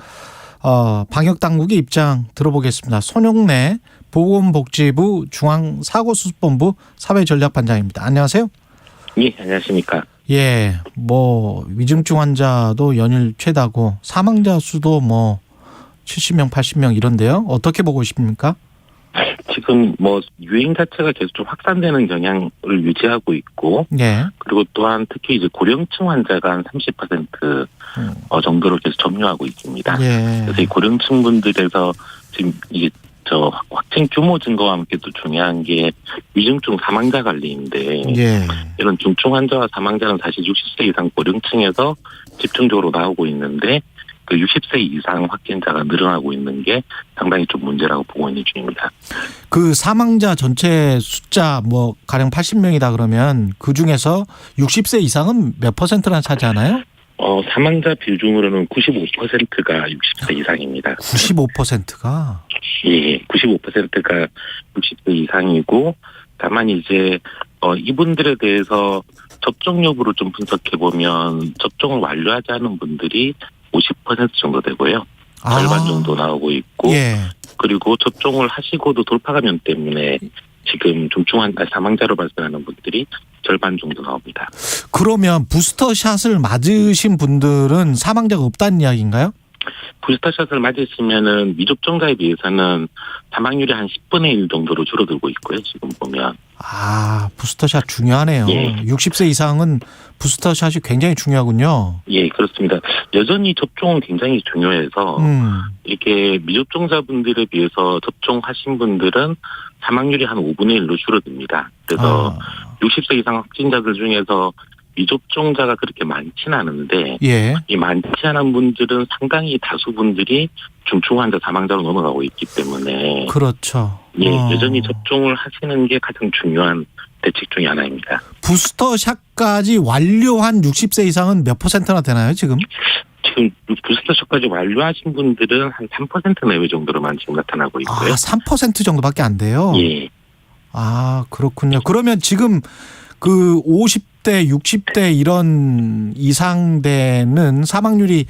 방역 당국의 입장 들어보겠습니다. 손용래 보건복지부 중앙사고수습본부 사회전략반장입니다. 안녕하세요. 예, 안녕하십니까. 예, 위중증 환자도 연일 최다고 사망자 수도 70명, 80명 이런데요. 어떻게 보고 있습니까? 지금 유행 자체가 계속 좀 확산되는 경향을 유지하고 있고, 예. 그리고 또한 특히 이제 고령층 환자가 한 30% 정도로 계속 점유하고 있습니다. 예. 그래서 이 고령층 분들에서 지금 이게 확진 규모 증가와 함께 또 중요한 게 위중증 사망자 관리인데, 예. 이런 중증 환자와 사망자는 사실 60세 이상 고령층에서 집중적으로 나오고 있는데, 그 60세 이상 확진자가 늘어나고 있는 게 상당히 좀 문제라고 보고 있는 중입니다. 그 사망자 전체 숫자 가령 80명이다 그러면 그 중에서 60세 이상은 몇 %나 차지하나요? 사망자 비중으로는 95%가 60세 이상입니다. 95%가? 예, 95%가 60세 이상이고, 다만 이제 이분들에 대해서 접종 여부를 좀 분석해 보면 접종을 완료하지 않은 분들이 50% 정도 되고요. 절반 정도 나오고 있고, 예. 그리고 접종을 하시고도 돌파 감염 때문에 지금 사망자로 발생하는 분들이 절반 정도 나옵니다. 그러면 부스터샷을 맞으신 분들은 사망자가 없다는 이야기인가요? 부스터샷을 맞으시면은 미접종자에 비해서는 사망률이 한 10분의 1 정도로 줄어들고 있고요. 지금 보면. 부스터샷 중요하네요. 예. 60세 이상은 부스터샷이 굉장히 중요하군요. 예, 그렇습니다. 여전히 접종은 굉장히 중요해서 이게 미접종자분들에 비해서 접종하신 분들은 사망률이 한 5분의 1로 줄어듭니다. 그래서 60세 이상 확진자들 중에서 미접종자가 그렇게 많지는 않은데 예. 이 많지 않은 분들은 상당히 다수 분들이 중증 환자 사망자로 넘어가고 있기 때문에 그렇죠. 예, 여전히 접종을 하시는 게 가장 중요한 대책 중에 하나입니다. 부스터샷까지 완료한 60세 이상은 몇 %나 되나요, 지금? 지금 부스터샷까지 완료하신 분들은 한 3% 내외 정도로만 지금 나타나고 있고요. 3% 정도밖에 안 돼요? 예. 그렇군요. 그러면 지금 그 50대, 60대 이런 이상대는 사망률이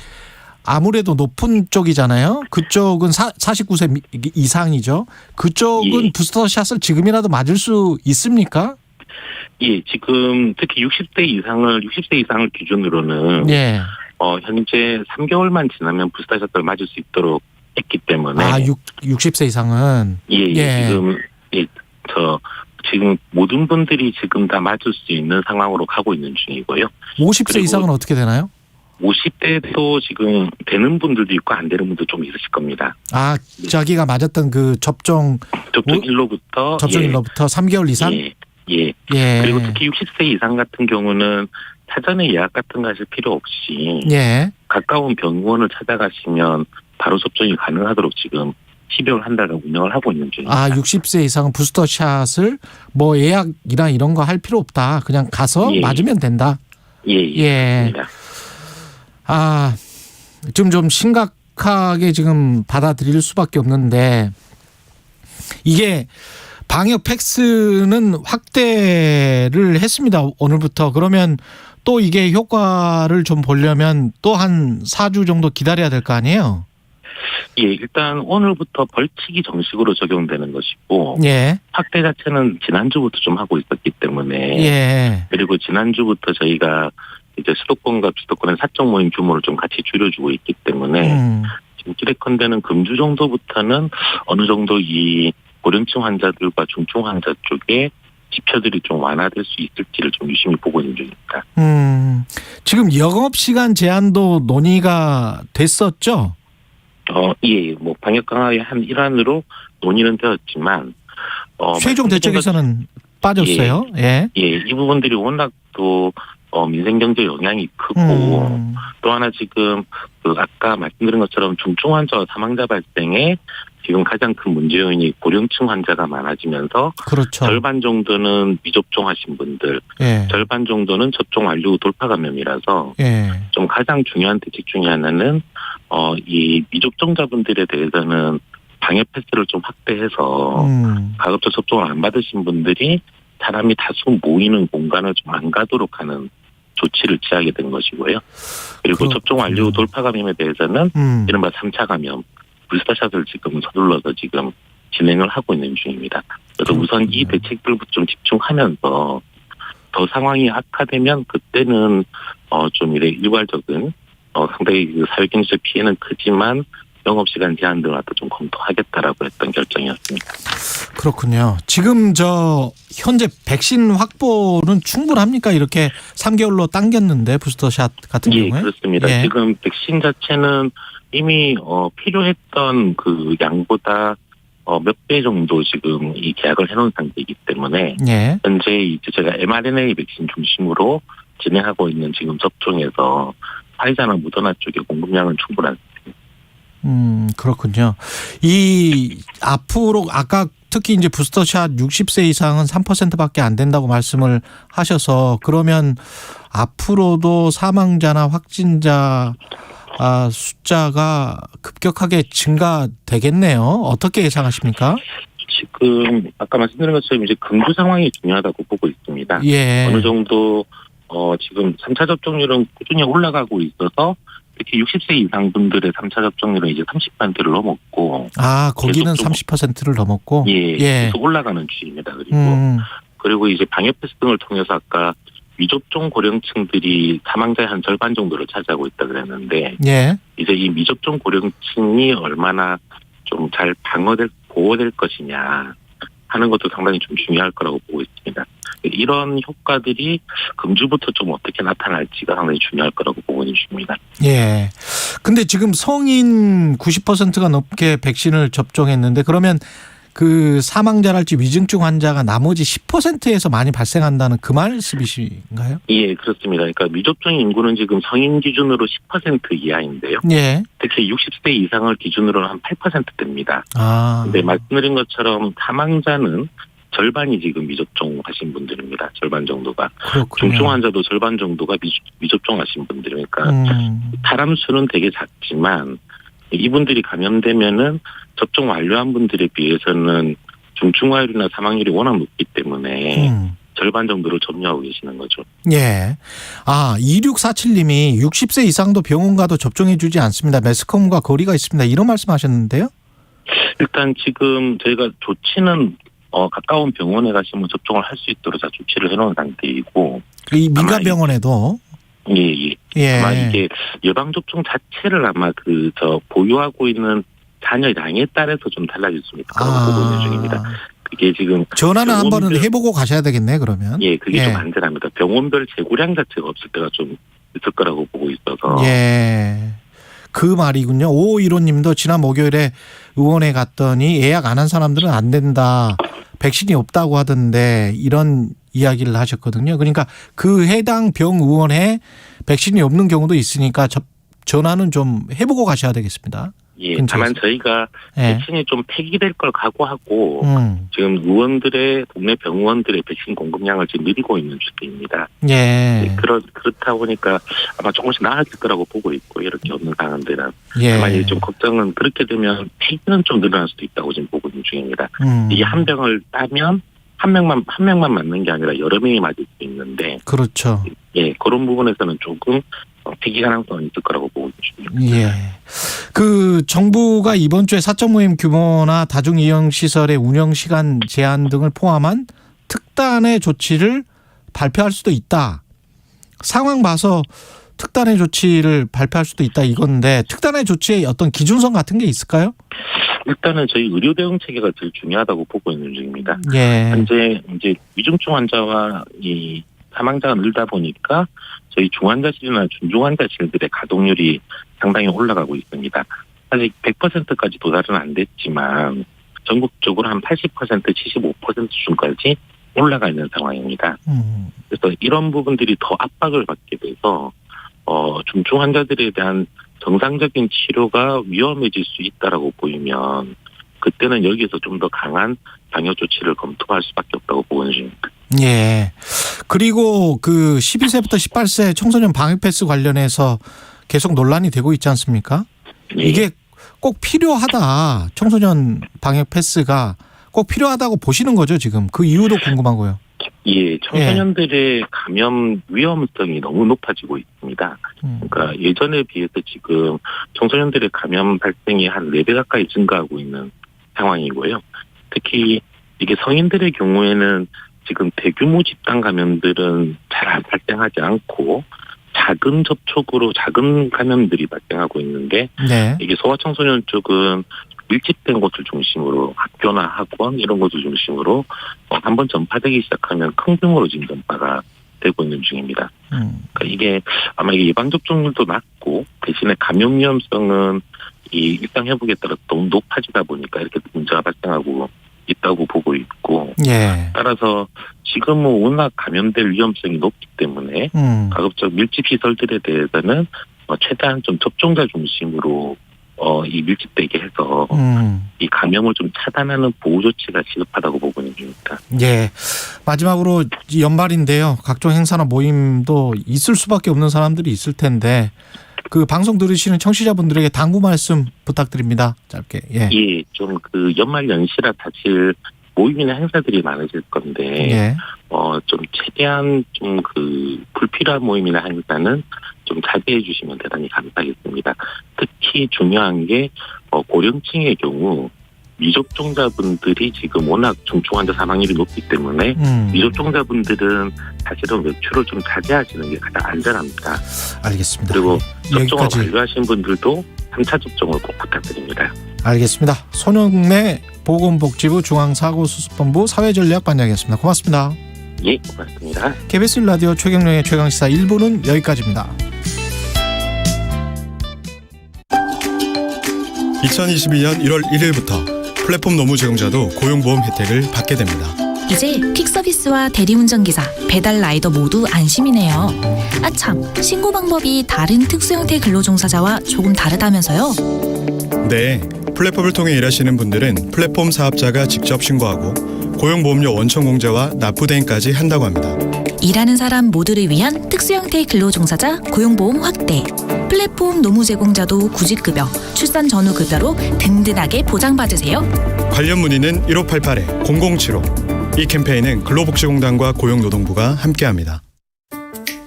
아무래도 높은 쪽이잖아요. 그쪽은 49세 이상이죠. 그쪽은 예. 부스터샷을 지금이라도 맞을 수 있습니까? 예, 지금 특히 60세 이상을 기준으로는 예. 현재 3개월만 지나면 부스터샷을 맞을 수 있도록 했기 때문에 60세 이상은 예. 지금 모든 분들이 지금 다 맞을 수 있는 상황으로 가고 있는 중이고요. 50세 이상은 어떻게 되나요? 50대도 지금 되는 분들도 있고 안 되는 분도 좀 있으실 겁니다. 자기가 맞았던 그 접종 일로부터 3개월 이상? 예. 그리고 특히 60세 이상 같은 경우는 사전에 예약 같은 거 하실 필요 없이 가까운 병원을 찾아가시면 바로 접종이 가능하도록 지금 12월 한 달간 운영을 하고 있는 중입니다. 60세 이상은 부스터샷을 뭐 예약이나 이런 거 할 필요 없다. 그냥 가서 맞으면 된다. 예. 지금 좀 심각하게 지금 받아들일 수밖에 없는데 이게 방역 패스는 확대를 했습니다. 오늘부터. 그러면 또 이게 효과를 좀 보려면 또 한 4주 정도 기다려야 될 거 아니에요? 예, 일단 오늘부터 벌칙이 정식으로 적용되는 것이고 확대 자체는 지난주부터 좀 하고 있었기 때문에 그리고 지난주부터 저희가 이제 수도권과 비수도권의 사적 모임 규모를 좀 같이 줄여주고 있기 때문에 지금 기대컨대는 금주 정도부터는 어느 정도 이 고령층 환자들과 중증 환자 쪽에 지표들이 좀 완화될 수 있을지를 좀 유심히 보고 있는 중입니다. 지금 영업시간 제한도 논의가 됐었죠? 예, 뭐 방역 강화의 한 일환으로 논의는 되었지만 최종 대책에서는 빠졌어요. 이 부분들이 워낙 또 민생 경제 영향이 크고 또 하나 지금 아까 말씀드린 것처럼 중증 환자와 사망자 발생에 지금 가장 큰 문제 요인이 고령층 환자가 많아지면서 그렇죠. 절반 정도는 미접종하신 분들, 절반 정도는 접종 완료 돌파 감염이라서 좀 가장 중요한 대책 중에 하나는 이 미접종자분들에 대해서는 방역 패스를 좀 확대해서 가급적 접종을 안 받으신 분들이 사람이 다수 모이는 공간을 좀 안 가도록 하는 조치를 취하게 된 것이고요. 그리고 접종 완료 돌파 감염에 대해서는 이른바 3차 감염, 부스터샷을 지금 서둘러서 지금 진행을 하고 있는 중입니다. 그래서 우선 이 대책들부터 좀 집중하면서 더 상황이 악화되면 그때는 좀 이래 일괄적인 상당히 그 사회경제적 피해는 크지만 영업시간 제한 등을 좀 검토하겠다라고 했던 결정이었습니다. 그렇군요. 지금 현재 백신 확보는 충분합니까? 이렇게 3개월로 당겼는데 부스터샷 같은 경우에? 그렇습니다. 지금 백신 자체는 이미 필요했던 그 양보다 몇 배 정도 지금 이 계약을 해놓은 상태이기 때문에 현재 이제 제가 mRNA 백신 중심으로 진행하고 있는 지금 접종에서 화이자나 모더나 쪽의 공급량은 충분한 상태입니다. 그렇군요. 앞으로 아까 특히 이제 부스터샷 60세 이상은 3%밖에 안 된다고 말씀을 하셔서 그러면 앞으로도 사망자나 확진자 숫자가 급격하게 증가되겠네요. 어떻게 예상하십니까? 지금 아까 말씀드린 것처럼 이제 금주 상황이 중요하다고 보고 있습니다. 어느 정도 지금 3차 접종률은 꾸준히 올라가고 있어서 특히 60세 이상 분들의 3차 접종률은 이제 30%를 넘었고. 아, 거기는 30%를 넘었고. 예. 예. 계속 올라가는 추세입니다. 그리고 이제 방역 패스 등을 통해서 아까 미접종 고령층들이 사망자의 한 절반 정도를 차지하고 있다 그랬는데. 예. 이제 이 미접종 고령층이 얼마나 좀 잘 보호될 것이냐 하는 것도 상당히 좀 중요할 거라고 보고 있습니다. 이런 효과들이 금주부터 좀 어떻게 나타날지가 상당히 중요할 거라고 보고 있습니다. 예. 근데 지금 성인 90%가 넘게 백신을 접종했는데 그러면 그 사망자랄지 위중증 환자가 나머지 10%에서 많이 발생한다는 그 말씀이신가요? 예, 그렇습니다. 그러니까 미접종 인구는 지금 성인 기준으로 10% 이하인데요. 예. 특히 60세 이상을 기준으로는 한 8%대입니다. 아. 근데 말씀드린 것처럼 사망자는 절반이 지금 미접종 하신 분들입니다. 절반 정도가. 그렇군요. 중증 환자도 절반 정도가 미접종 하신 분들이니까 사람 수는 되게 작지만 이분들이 감염되면은 접종 완료한 분들에 비해서는 중증화율이나 사망률이 워낙 높기 때문에 절반 정도를 점유하고 계시는 거죠. 예. 아, 2647님이 60세 이상도 병원 가도 접종해 주지 않습니다. 매스컴과 거리가 있습니다. 이런 말씀하셨는데요. 일단 지금 저희가 조치는 가까운 병원에 가시면 접종을 할 수 있도록 다 조치를 해놓은 상태이고. 이 민간 병원에도. 예. 아마 이게 예방접종 자체를 아마 보유하고 있는 자녀 양에 따라서 좀 달라질 수 있을 거라고 보고 있는 중입니다. 그게 지금 전화는 한 번은 해보고 가셔야 되겠네 그러면. 예, 그게 좀 안전합니다. 병원별 재고량 자체가 없을 때가 좀 있을 거라고 보고 있어서. 예. 그 말이군요. 5515님도 지난 목요일에 의원에 갔더니 예약 안 한 사람들은 안 된다. 백신이 없다고 하던데 이런 이야기를 하셨거든요. 그러니까 그 해당 병의원에 백신이 없는 경우도 있으니까 전화는 좀 해보고 가셔야 되겠습니다. 예, 근처에서. 다만 저희가 백신이 좀 폐기될 걸 각오하고 지금 의원들의 동네 병의원들의 백신 공급량을 지금 늘리고 있는 추세입니다. 예. 그렇다 보니까 아마 조금씩 나아질 거라고 보고 있고 이렇게 없는 상황들은 예. 다만 이제 좀 걱정은 그렇게 되면 폐기는 좀 늘어날 수도 있다고 지금 보고 있는 중입니다. 이게 한 병을 따면 한 명만 맞는 게 아니라 여러 명이 맞을 수 있는데. 그렇죠. 예, 그런 부분에서는 조금 폐기 가능성이 있을 거라고 보고 있습니다. 예. 그 정부가 이번 주에 사적 모임 규모나 다중 이용 시설의 운영 시간 제한 등을 포함한 특단의 조치를 발표할 수도 있다. 상황 봐서 특단의 조치를 발표할 수도 있다 이건데 특단의 조치에 어떤 기준선 같은 게 있을까요? 일단은 저희 의료 대응 체계가 제일 중요하다고 보고 있는 중입니다. 예. 현재 이제 위중증 환자와 이 사망자가 늘다 보니까 저희 중환자실이나 중증환자실들의 가동률이 상당히 올라가고 있습니다. 아직 100%까지 도달은 안 됐지만 전국적으로 한 80%, 75% 수준까지 올라가 있는 상황입니다. 그래서 이런 부분들이 더 압박을 받게 돼서 중증 환자들에 대한 정상적인 치료가 위험해질 수 있다라고 보이면 그때는 여기에서 좀 더 강한 방역 조치를 검토할 수밖에 없다고 보는 중입니다. 예. 그리고 그 12세부터 18세 청소년 방역 패스 관련해서 계속 논란이 되고 있지 않습니까? 예. 이게 꼭 필요하다. 청소년 방역 패스가 꼭 필요하다고 보시는 거죠, 지금. 그 이유도 궁금하고요. 예, 청소년들의 감염 위험성이 너무 높아지고 있습니다. 그러니까 예전에 비해서 지금 청소년들의 감염 발생이 한 4배 가까이 증가하고 있는 상황이고요. 특히 이게 성인들의 경우에는 지금 대규모 집단 감염들은 잘 발생하지 않고 작은 접촉으로 작은 감염들이 발생하고 있는데 네. 이게 소아청소년 쪽은 밀집된 곳을 중심으로 학교나 학원 이런 곳을 중심으로 한번 전파되기 시작하면 큰 규모로 지금 전파가 되고 있는 중입니다. 그러니까 이게 아마 이게 예방접종률도 낮고 대신에 감염 위험성은 이 일상 회복에 따라 너무 높아지다 보니까 이렇게 문제가 발생하고 있다고 보고 있고 예. 따라서 지금은 워낙 감염될 위험성이 높기 때문에 가급적 밀집 시설들에 대해서는 최대한 좀 접종자 중심으로 이 밀집되게 해서 이 감염을 좀 차단하는 보호 조치가 시급하다고 보고 있는 중입니다. 예. 마지막으로 연말인데요. 각종 행사나 모임도 있을 수밖에 없는 사람들이 있을 텐데 그 방송 들으시는 청취자분들에게 당부 말씀 부탁드립니다. 짧게. 예. 예, 좀 그 연말 연시라 사실 모임이나 행사들이 많으실 건데 예. 좀 최대한 좀 그 불필요한 모임이나 행사는 좀 자제해 주시면 대단히 감사하겠습니다. 특히 중요한 게 고령층의 경우 미접종자분들이 지금 워낙 중증 환자 사망률이 높기 때문에 미접종자분들은 사실은 외출을 좀 자제하시는 게 가장 안전합니다. 알겠습니다. 그리고 접종을 여기까지. 완료하신 분들도 3차 접종을 꼭 부탁드립니다. 알겠습니다. 손흥래 보건복지부 중앙사고수습본부 사회전략반장이었습니다. 고맙습니다. 예, 고맙습니다. KBS 라디오 최경영의 최강시사 1부는 여기까지입니다. 2022년 1월 1일부터 플랫폼 노무 제공자도 고용보험 혜택을 받게 됩니다. 이제 퀵서비스와 대리운전기사, 배달 라이더 모두 안심이네요. 아참, 신고 방법이 다른 특수형태 근로종사자와 조금 다르다면서요? 네, 플랫폼을 통해 일하시는 분들은 플랫폼 사업자가 직접 신고하고 고용보험료 원천공제와 납부대행까지 한다고 합니다. 일하는 사람 모두를 위한 특수형태 근로종사자 고용보험 확대. 플랫폼 노무 제공자도 구직급여, 출산 전후급여로 든든하게 보장받으세요. 관련 문의는 1588-0075. 이 캠페인은 근로복지공단과 고용노동부가 함께합니다.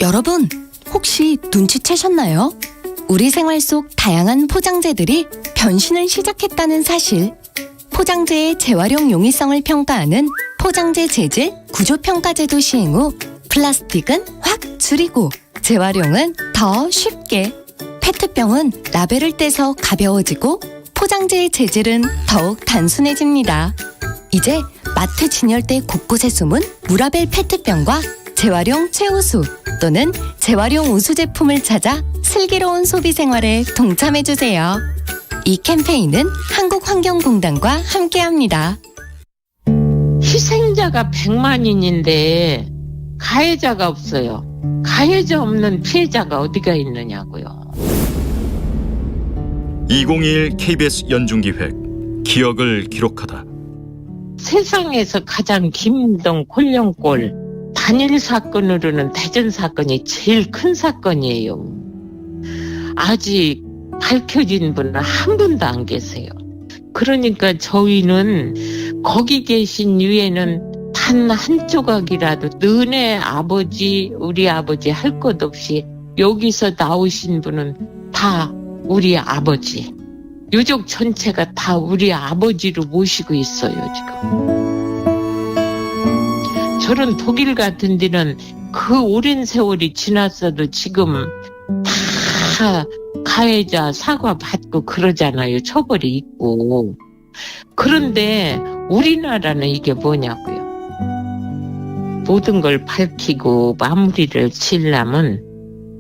여러분, 혹시 눈치채셨나요? 우리 생활 속 다양한 포장재들이 변신을 시작했다는 사실. 포장재의 재활용 용이성을 평가하는 포장재 재질 구조평가제도 시행 후 플라스틱은 확 줄이고 재활용은 더 쉽게, 페트병은 라벨을 떼서 가벼워지고 포장재의 재질은 더욱 단순해집니다. 이제 마트 진열대 곳곳에 숨은 무라벨 페트병과 재활용 최우수 또는 재활용 우수 제품을 찾아 슬기로운 소비 생활에 동참해주세요. 이 캠페인은 한국환경공단과 함께합니다. 희생자가 100만인인데 가해자가 없어요. 가해자 없는 피해자가 어디가 있느냐고요. 2021 KBS 연중기획 기억을 기록하다. 세상에서 가장 힘든 콜령골 단일 사건으로는 대전 사건이 제일 큰 사건이에요. 아직 밝혀진 분은 한 분도 안 계세요. 그러니까 저희는 거기 계신 유해는 단 한 조각이라도 너네 아버지 우리 아버지 할 것 없이 여기서 나오신 분은 다 우리 아버지, 유족 전체가 다 우리 아버지로 모시고 있어요. 지금 저런 독일 같은 데는 그 오랜 세월이 지났어도 지금 다 가해자 사과 받고 그러잖아요. 처벌이 있고. 그런데 우리나라는 이게 뭐냐고요. 모든 걸 밝히고 마무리를 지으려면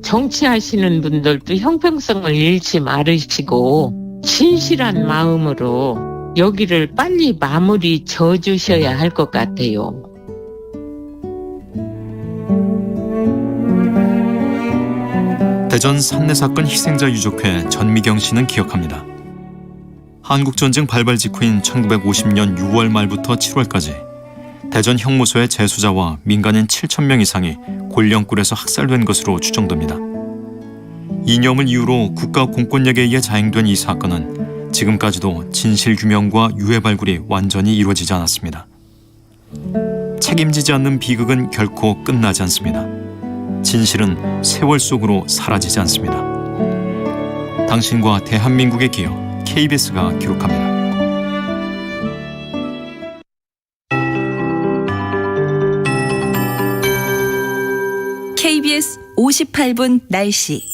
정치하시는 분들도 형평성을 잃지 말으시고 진실한 마음으로 여기를 빨리 마무리 지어주셔야 할 것 같아요. 대전 산내 사건 희생자 유족회 전미경 씨는 기억합니다. 한국전쟁 발발 직후인 1950년 6월 말부터 7월까지 대전 형무소의 재수자와 민간인 7,000명 이상이 골령굴에서 학살된 것으로 추정됩니다. 이념을 이유로 국가 공권력에 의해 자행된 이 사건은 지금까지도 진실규명과 유해 발굴이 완전히 이루어지지 않았습니다. 책임지지 않는 비극은 결코 끝나지 않습니다. 진실은 세월 속으로 사라지지 않습니다. 당신과 대한민국의 기억, KBS가 기록합니다. KBS 58분 날씨.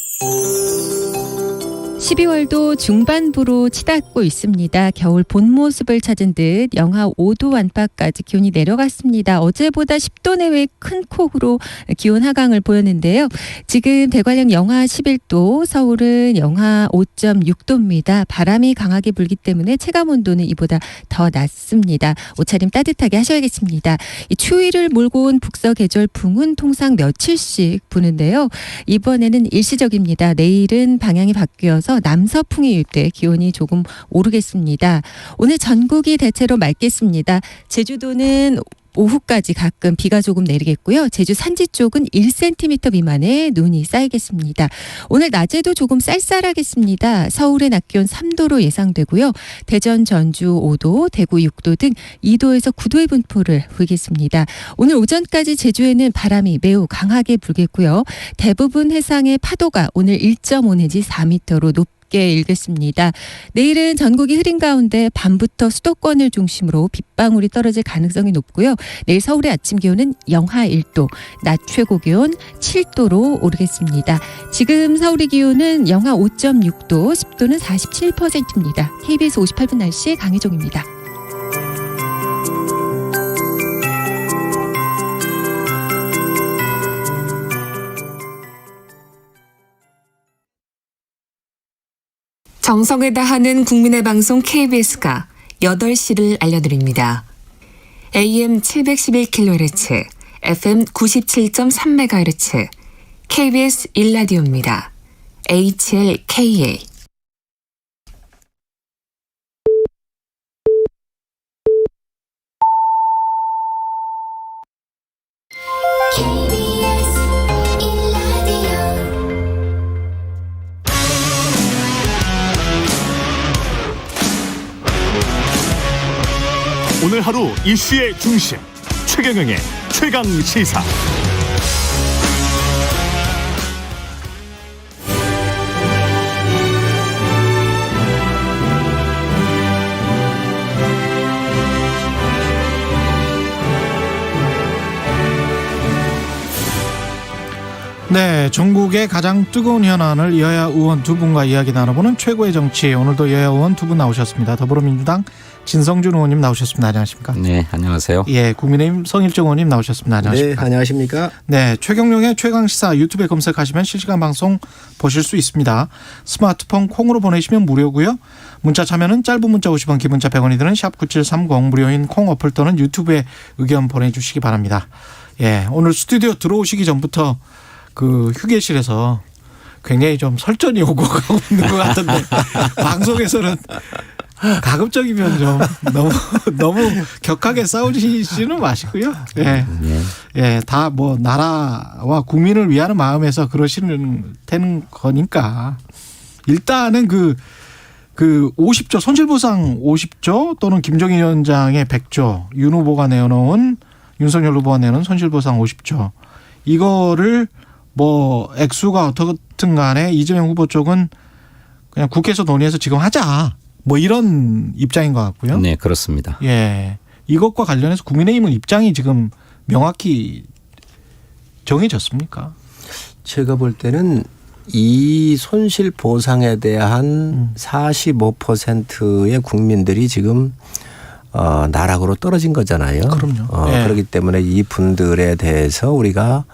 12월도 중반부로 치닫고 있습니다. 겨울 본 모습을 찾은 듯 영하 5도 안팎까지 기온이 내려갔습니다. 어제보다 10도 내외 큰 폭으로 기온 하강을 보였는데요. 지금 대관령 영하 11도, 서울은 영하 5.6도입니다. 바람이 강하게 불기 때문에 체감온도는 이보다 더 낮습니다. 옷차림 따뜻하게 하셔야겠습니다. 이 추위를 몰고 온 북서계절풍은 통상 며칠씩 부는데요. 이번에는 일시적입니다. 내일은 방향이 바뀌어서 남서풍이 유입돼 기온이 조금 오르겠습니다. 오늘 전국이 대체로 맑겠습니다. 제주도는 오후까지 가끔 비가 조금 내리겠고요. 제주 산지 쪽은 1cm 미만의 눈이 쌓이겠습니다. 오늘 낮에도 조금 쌀쌀하겠습니다. 서울의 낮 기온 3도로 예상되고요. 대전, 전주 5도, 대구 6도 등 2도에서 9도의 분포를 보이겠습니다. 오늘 오전까지 제주에는 바람이 매우 강하게 불겠고요. 대부분 해상의 파도가 오늘 1.5 내지 4m로 높게 일겠습니다. 내일은 전국이 흐린 가운데 밤부터 수도권을 중심으로 빗방울이 떨어질 가능성이 높고요. 내일 서울의 아침 기온은 영하 1도, 낮 최고 기온 7도로 오르겠습니다. 지금 서울의 기온은 영하 5.6도, 습도는 47%입니다. KBS 58분 날씨 강희종입니다. 정성을 다하는 국민의 방송 KBS가 8시를 알려드립니다. AM 711kHz, FM 97.3MHz, KBS 1라디오입니다. HLKA. 오늘 하루 이슈의 중심 최경영의 최강 시사. 네, 전국의 가장 뜨거운 현안을 여야 의원 두 분과 이야기 나눠보는 최고의 정치. 오늘도 여야 의원 두 분 나오셨습니다. 더불어민주당 진성준 의원님 나오셨습니다. 안녕하십니까? 네, 안녕하세요. 예, 국민의힘 성일정 의원님 나오셨습니다. 안녕하십니까? 네, 안녕하십니까? 네, 최경영의 최강시사 유튜브에 검색하시면 실시간 방송 보실 수 있습니다. 스마트폰 콩으로 보내시면 무료고요. 문자 참여는 짧은 문자 50원, 긴 문자 100원이 드는 샵9730 무료인 콩 어플 또는 유튜브에 의견 보내주시기 바랍니다. 예, 오늘 스튜디오 들어오시기 전부터 그 휴게실에서 굉장히 좀 설전이 오고 가고 있는 것 같은데 방송에서는 가급적이면 좀 너무 격하게 싸우시지는 마시고요. 예, 예, 다 뭐 나라와 국민을 위하는 마음에서 그러시는 되는 거니까 일단은 그 50조 손실보상 50조 또는 김정인 위원장의 100조 윤 후보가 내놓은 윤석열 후보가 내놓은 손실보상 50조 이거를 뭐 액수가 어떻든 간에 이재명 후보 쪽은 그냥 국회에서 논의해서 지금 하자. 뭐 이런 입장인 것 같고요. 네, 그렇습니다. 예. 이것과 관련해서 국민의힘은 입장이 지금 명확히 정해졌습니까? 제가 볼 때는 이 손실 보상에 대한 45%의 국민들이 지금 나락으로 떨어진 거잖아요. 그럼요. 예. 그렇기 때문에 이 분들에 대해서 우리가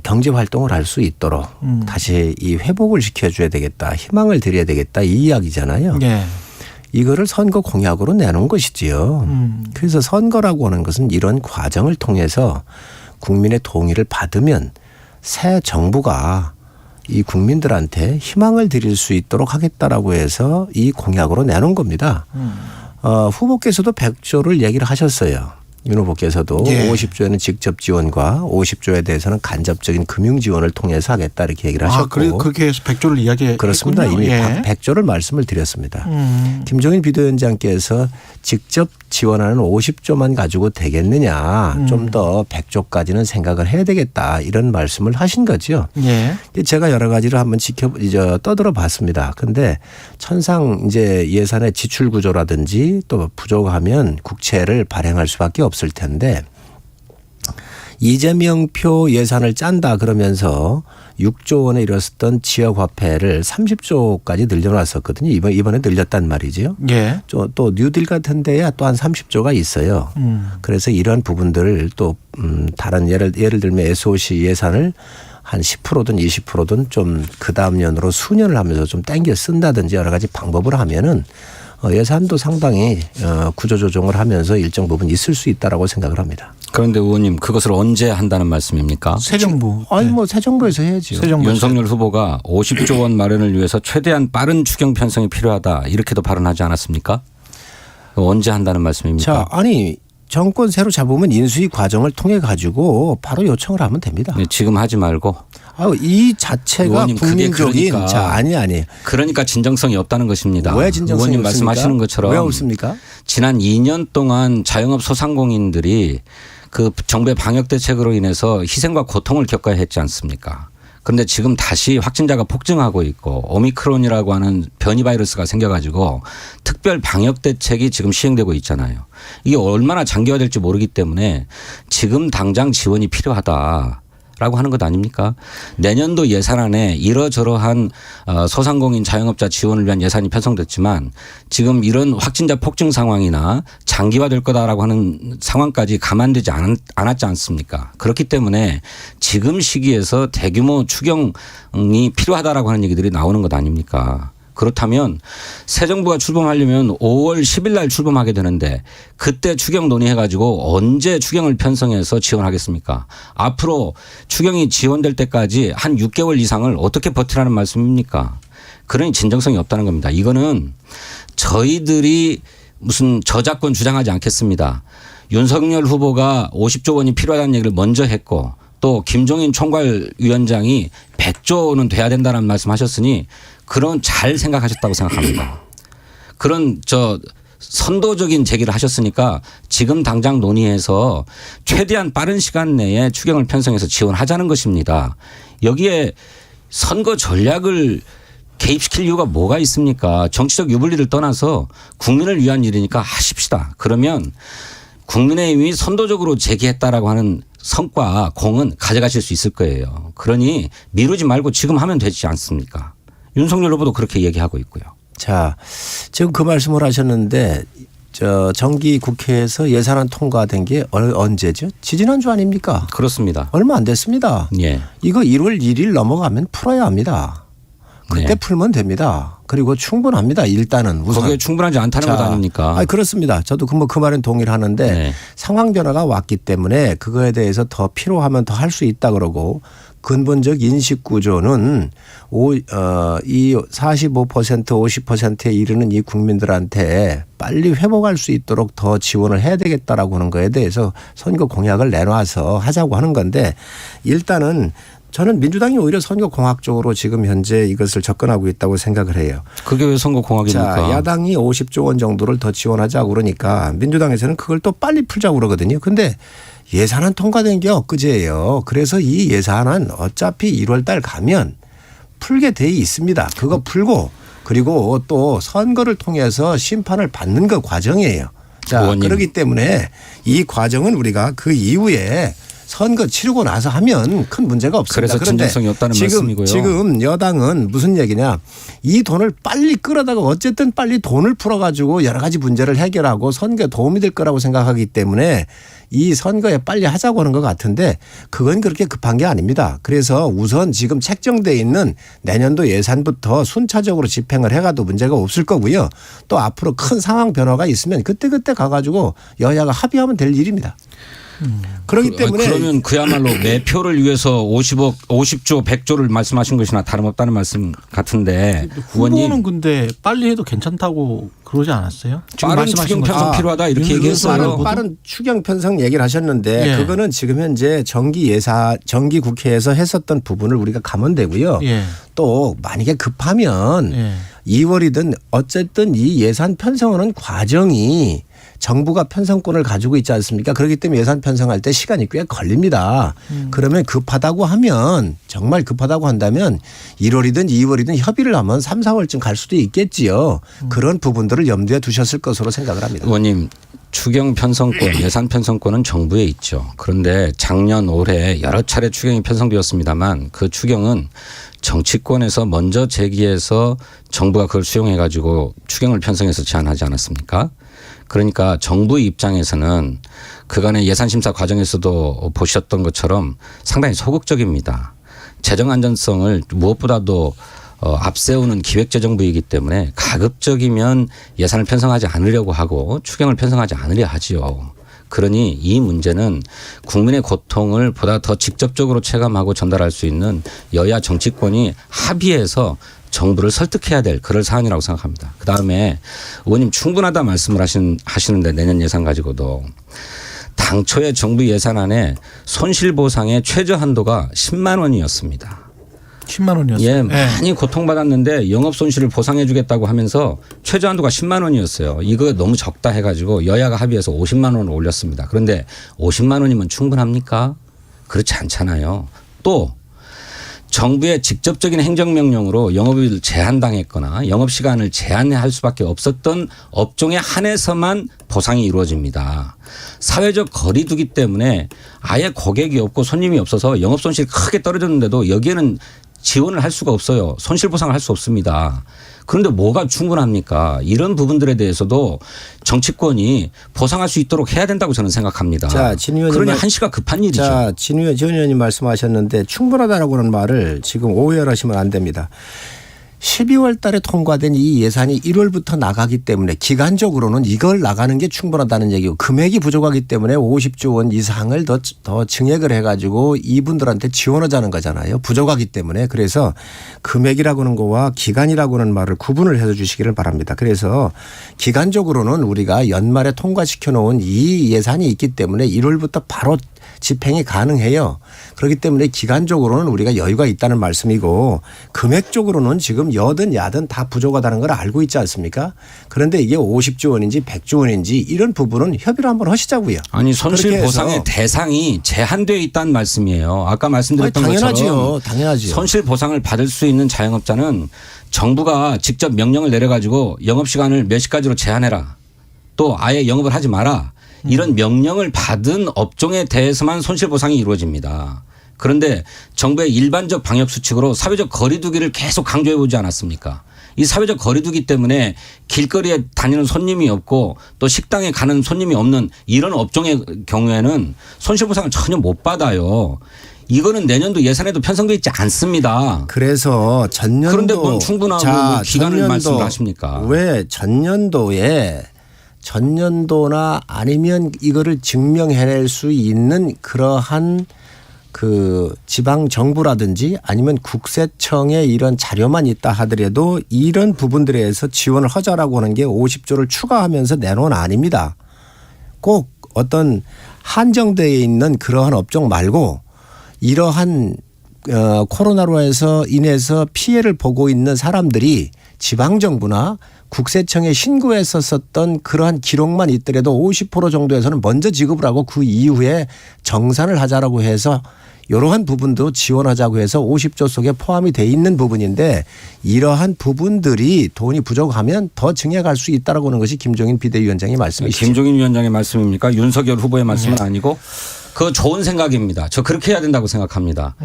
경제 활동을 할 수 있도록 다시 이 회복을 시켜줘야 되겠다. 희망을 드려야 되겠다. 이 이야기잖아요. 예. 이거를 선거 공약으로 내놓은 것이지요. 그래서 선거라고 하는 것은 이런 과정을 통해서 국민의 동의를 받으면 새 정부가 이 국민들한테 희망을 드릴 수 있도록 하겠다라고 해서 이 공약으로 내놓은 겁니다. 후보께서도 100조를 얘기를 하셨어요. 윤 후보께서도 예. 50조에는 직접 지원과 50조에 대해서는 간접적인 금융 지원을 통해서 하겠다 이렇게 얘기를 하셨고. 그렇게 해서 100조를 이야기했군요. 그렇습니다. 이미 예. 100조를 말씀을 드렸습니다. 김종인 비대위원장께서 직접 지원하는 50조만 가지고 되겠느냐. 좀 더 100조까지는 생각을 해야 되겠다. 이런 말씀을 하신 거죠. 예. 제가 여러 가지를 한번 떠들어 봤습니다. 근데 천상 이제 예산의 지출 구조라든지 또 부족하면 국채를 발행할 수밖에 없을 텐데 이재명표 예산을 짠다 그러면서 6조 원에 이뤘었던 지역화폐를 30조까지 늘려놨었거든요. 이번에 늘렸단 말이죠. 예. 또 뉴딜 같은 데야 또 한 30조가 있어요. 그래서 이런 부분들을 또 다른 예를 들면 SOC 예산을 한 10%든 20%든 좀 그다음 년으로 수년을 하면서 좀 땡겨 쓴다든지 여러 가지 방법을 하면은 예산도 상당히 구조조정을 하면서 일정 부분 있을 수 있다라고 생각을 합니다. 그런데 의원님 그것을 언제 한다는 말씀입니까? 새 정부. 아니 뭐 새 정부에서 해야죠. 윤석열 후보가 50조 원 마련을 위해서 최대한 빠른 추경 편성이 필요하다 이렇게도 발언하지 않았습니까? 언제 한다는 말씀입니까? 자, 아니 정권 새로 잡으면 인수위 과정을 통해 가지고 바로 요청을 하면 됩니다. 네, 지금 하지 말고. 이 자체가 의원님, 국민적인 그러니까, 자 아니. 그러니까 진정성이 없다는 것입니다. 왜 진정성이 의원님 없습니까? 말씀하시는 것처럼 왜 없습니까? 지난 2년 동안 자영업 소상공인들이 그 정부의 방역 대책으로 인해서 희생과 고통을 겪어야 했지 않습니까? 그런데 지금 다시 확진자가 폭증하고 있고 오미크론이라고 하는 변이 바이러스가 생겨가지고 특별 방역 대책이 지금 시행되고 있잖아요. 이게 얼마나 장기화될지 모르기 때문에 지금 당장 지원이 필요하다라고 하는 것 아닙니까? 내년도 예산안에 이러저러한 소상공인 자영업자 지원을 위한 예산이 편성됐지만 지금 이런 확진자 폭증 상황이나 장기화될 거다라고 하는 상황까지 감안되지 않았지 않습니까? 그렇기 때문에 지금 시기에서 대규모 추경이 필요하다라고 하는 얘기들이 나오는 것 아닙니까? 그렇다면 새 정부가 출범하려면 5월 10일 날 출범하게 되는데 그때 추경 논의해가지고 언제 추경을 편성해서 지원하겠습니까? 앞으로 추경이 지원될 때까지 한 6개월 이상을 어떻게 버티라는 말씀입니까? 그러니 진정성이 없다는 겁니다. 이거는 저희들이 무슨 저작권 주장하지 않겠습니다. 윤석열 후보가 50조 원이 필요하다는 얘기를 먼저 했고 또 김종인 총괄위원장이 100조 원은 돼야 된다는 말씀하셨으니 그런 잘 생각하셨다고 생각합니다. 그런 선도적인 제기를 하셨으니까 지금 당장 논의해서 최대한 빠른 시간 내에 추경을 편성해서 지원하자는 것입니다. 여기에 선거 전략을 개입시킬 이유가 뭐가 있습니까? 정치적 유불리를 떠나서 국민을 위한 일이니까 하십시다. 그러면 국민의힘이 선도적으로 제기했다라고 하는 성과 공은 가져가실 수 있을 거예요. 그러니 미루지 말고 지금 하면 되지 않습니까? 윤석열 후보도 그렇게 얘기하고 있고요. 자, 지금 그 말씀을 하셨는데 정기 국회에서 예산안 통과된 게 언제죠? 지지난주 아닙니까? 그렇습니다. 얼마 안 됐습니다. 예. 이거 1월 1일 넘어가면 풀어야 합니다. 그때 네. 풀면 됩니다. 그리고 충분합니다. 일단은 우선. 거기에 충분하지 않다는 것 아닙니까? 그렇습니다. 저도 그 말은 동의를 하는데 네. 상황 변화가 왔기 때문에 그거에 대해서 더 필요하면 더 할 수 있다 그러고 근본적 인식 구조는 이 45% 50%에 이르는 이 국민들한테 빨리 회복할 수 있도록 더 지원을 해야 되겠다라고 하는 거에 대해서 선거 공약을 내놔서 하자고 하는 건데 일단은 저는 민주당이 오히려 선거공학적으로 지금 현재 이것을 접근하고 있다고 생각을 해요. 그게 왜 선거공학입니까? 자, 야당이 50조 원 정도를 더 지원하자고 그러니까 민주당에서는 그걸 또 빨리 풀자고 그러거든요. 근데 예산안 통과된 게 엊그제예요. 그래서 이 예산안 어차피 1월 달 가면 풀게 돼 있습니다. 그거 풀고 그리고 또 선거를 통해서 심판을 받는 그 과정이에요. 자, 의원님. 그렇기 때문에 이 과정은 우리가 그 이후에 선거 치르고 나서 하면 큰 문제가 없습니다. 그래서 진정성이 없다는 말씀이고요. 지금 여당은 무슨 얘기냐. 이 돈을 빨리 끌어다가 어쨌든 빨리 돈을 풀어가지고 여러 가지 문제를 해결하고 선거에 도움이 될 거라고 생각하기 때문에 이 선거에 빨리 하자고 하는 것 같은데 그건 그렇게 급한 게 아닙니다. 그래서 우선 지금 책정돼 있는 내년도 예산부터 순차적으로 집행을 해가도 문제가 없을 거고요. 또 앞으로 큰 상황 변화가 있으면 그때그때 가가지고 여야가 합의하면 될 일입니다. 그렇기 때문에 그러면 그야말로 매표를 위해서 50조 100조를 말씀하신 것이나 다름없다는 말씀 같은데 후보는 근데 빨리 해도 괜찮다고 그러지 않았어요? 빠른 추경 편성 필요하다 이렇게 얘기했어요. 빠른 추경 편성 얘기를 하셨는데 그거는 지금 현재 정기 국회에서 했었던 부분을 우리가 가면 되고요. 또 만약에 급하면 2월이든 어쨌든 이 예산 편성하는 과정이 정부가 편성권을 가지고 있지 않습니까? 그렇기 때문에 예산 편성할 때 시간이 꽤 걸립니다. 그러면 급하다고 하면 정말 급하다고 한다면 1월이든 2월이든 협의를 하면 3, 4월쯤 갈 수도 있겠지요. 그런 부분들을 염두에 두셨을 것으로 생각을 합니다. 의원님. 추경 편성권, 예산 편성권은 정부에 있죠. 그런데 작년 올해 여러 차례 추경이 편성되었습니다만 그 추경은 정치권에서 먼저 제기해서 정부가 그걸 수용해 가지고 추경을 편성해서 제안하지 않았습니까? 그러니까 정부 입장에서는 그간의 예산심사 과정에서도 보셨던 것처럼 상당히 소극적입니다. 재정 안전성을 무엇보다도 앞세우는 기획재정부이기 때문에 가급적이면 예산을 편성하지 않으려고 하고 추경을 편성하지 않으려 하지요. 그러니 이 문제는 국민의 고통을 보다 더 직접적으로 체감하고 전달할 수 있는 여야 정치권이 합의해서 정부를 설득해야 될 그럴 사안이라고 생각합니다. 그다음에 의원님 충분하다 말씀을 하시는데 내년 예산 가지고도 당초에 정부 예산안에 손실보상의 최저 한도가 10만 원이었습니다. 10만 원이었어요. 예, 많이 고통받았는데 영업 손실을 보상해 주겠다고 하면서 최저 한도가 10만 원이었어요. 이거 너무 적다 해가지고 여야가 합의해서 50만 원을 올렸습니다. 그런데 50만 원이면 충분합니까? 그렇지 않잖아요. 또 정부의 직접적인 행정명령으로 영업을 제한당했거나 영업시간을 제한할 수밖에 없었던 업종에 한해서만 보상이 이루어집니다. 사회적 거리 두기 때문에 아예 고객이 없고 손님이 없어서 영업손실이 크게 떨어졌는데도 여기에는 지원을 할 수가 없어요. 손실보상을 할 수 없습니다. 그런데 뭐가 충분합니까? 이런 부분들에 대해서도 정치권이 보상할 수 있도록 해야 된다고 저는 생각합니다. 자, 진 의원님 그러니 한시가 급한 일이죠. 자, 진 의원님 말씀하셨는데 충분하다라고 하는 말을 지금 오해하시면 안 됩니다. 12월 달에 통과된 이 예산이 1월부터 나가기 때문에 기간적으로는 이걸 나가는 게 충분하다는 얘기고 금액이 부족하기 때문에 50조 원 이상을 더 증액을 해가지고 이분들한테 지원하자는 거잖아요. 부족하기 때문에. 그래서 금액이라고 하는 거와 기간이라고 하는 말을 구분을 해서 주시기를 바랍니다. 그래서 기간적으로는 우리가 연말에 통과시켜 놓은 이 예산이 있기 때문에 1월부터 바로 집행이 가능해요. 그렇기 때문에 기간적으로는 우리가 여유가 있다는 말씀이고 금액적으로는 지금 여든 야든 다 부족하다는 걸 알고 있지 않습니까? 그런데 이게 50조 원인지 100조 원인지 이런 부분은 협의를 한번 하시자고요. 아니 손실보상의 대상이 제한되어 있다는 말씀이에요. 아까 말씀드렸던 것처럼 당연하지요. 손실보상을 받을 수 있는 자영업자는 정부가 직접 명령을 내려가지고 영업시간을 몇 시까지로 제한해라. 또 아예 영업을 하지 마라. 이런 명령을 받은 업종에 대해서만 손실보상이 이루어집니다. 그런데 정부의 일반적 방역수칙으로 사회적 거리두기를 계속 강조해 보지 않았습니까? 이 사회적 거리두기 때문에 길거리에 다니는 손님이 없고 또 식당에 가는 손님이 없는 이런 업종의 경우에는 손실보상을 전혀 못 받아요. 이거는 내년도 예산에도 편성되어 있지 않습니다. 그래서 전년도. 그런데 뭔 충분하고 뭐 기간을 말씀을 하십니까? 왜 전년도나 아니면 이거를 증명해낼 수 있는 그러한 그 지방 정부라든지 아니면 국세청의 이런 자료만 있다 하더라도 이런 부분들에 대해서 지원을 하자라고 하는 게 50조를 추가하면서 내놓은 아닙니다. 꼭 어떤 한정되어 있는 그러한 업종 말고 이러한 코로나로 해서 인해서 피해를 보고 있는 사람들이 지방정부나 국세청에 신고했었던 그러한 기록만 있더라도 50% 정도에서는 먼저 지급을 하고 그 이후에 정산을 하자라고 해서 이러한 부분도 지원하자고 해서 50조 속에 포함이 돼 있는 부분인데 이러한 부분들이 돈이 부족하면 더 증액할 수 있다라고 하는 것이 김종인 비대위원장의 말씀이시죠. 김종인 위원장의 말씀입니까? 윤석열 후보의 말씀은 아니고 그거 좋은 생각입니다. 저 그렇게 해야 된다고 생각합니다.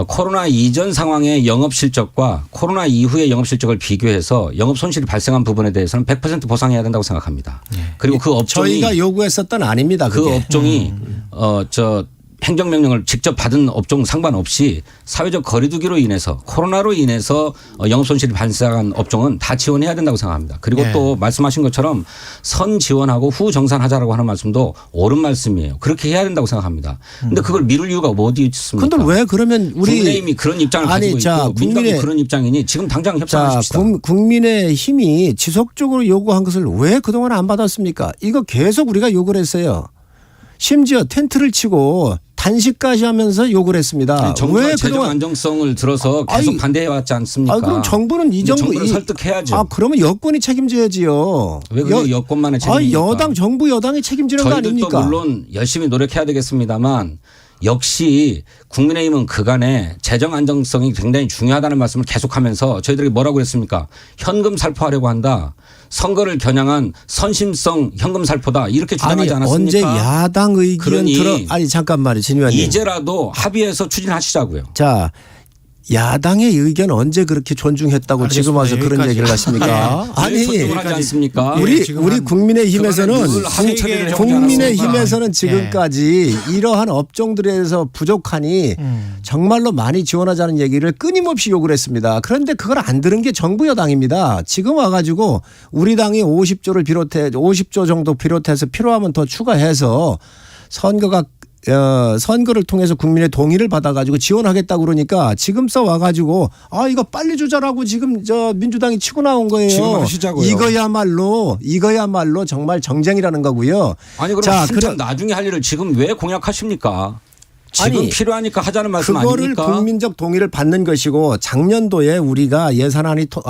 코로나 이전 상황의 영업 실적과 코로나 이후의 영업 실적을 비교해서 영업 손실이 발생한 부분에 대해서는 100% 보상해야 된다고 생각합니다. 그리고 그 업종이 저희가 요구했었던 아닙니다. 그 업종이 행정명령을 직접 받은 업종 상관없이 사회적 거리두기로 인해서 코로나로 인해서 영업손실이 발생한 업종은 다 지원해야 된다고 생각합니다. 그리고 또 말씀하신 것처럼 선 지원하고 후 정산하자라고 하는 말씀도 옳은 말씀이에요. 그렇게 해야 된다고 생각합니다. 그런데 그걸 미룰 이유가 어디 있습니까? 그런데 왜 그러면 우리 국민의힘이 그런 입장을 가지고 있고 민주당이 그런 입장이니 지금 당장 협상하십시다. 국민의힘이 지속적으로 요구한 것을 왜 그동안 안 받았습니까? 이거 계속 우리가 요구를 했어요. 심지어 텐트를 치고 단식까지 하면서 욕을 했습니다. 정부가 왜 재정 안정성을 들어서 계속 반대해왔지 않습니까? 그럼 정부는 이 정부를 설득해야죠. 그러면 여권이 책임져야지요. 왜 그게 여권만의 책임입니까? 정부 여당이 책임지는 거 아닙니까? 저희들도 물론 열심히 노력해야 되겠습니다만 역시 국민의힘은 그간에 재정 안정성이 굉장히 중요하다는 말씀을 계속하면서 저희들이 뭐라고 했습니까? 현금 살포하려고 한다. 선거를 겨냥한 선심성 현금 살포다. 이렇게 주장하지 않았습니까? 언제 야당 의견 잠깐만요. 진 의원님. 이제라도 합의해서 추진하시자고요. 자. 야당의 의견 언제 그렇게 존중했다고 알겠습니다. 지금 와서 그런 얘기를 하십니까? 아니, 존중하지 않습니까? 우리 국민의힘에서는 지금까지 이러한 업종들에 대해서 부족하니 정말로 많이 지원하자는 얘기를 끊임없이 요구를 했습니다. 그런데 그걸 안 들은 게 정부 여당입니다. 지금 와가지고 우리 당이 50조 정도 비롯해서 필요하면 더 추가해서 선거가 선거를 통해서 국민의 동의를 받아가지고 지원하겠다 그러니까 지금 써와가지고 이거 빨리 주자라고 지금 민주당이 치고 나온 거예요. 지금 하시자고요. 이거야말로 정말 정쟁이라는 거고요. 아니 그럼 한참 나중에 할 일을 지금 왜 공약하십니까? 지금 필요하니까 하자는 말씀 그거를 아닙니까? 국민적 동의를 받는 것이고 작년도에 우리가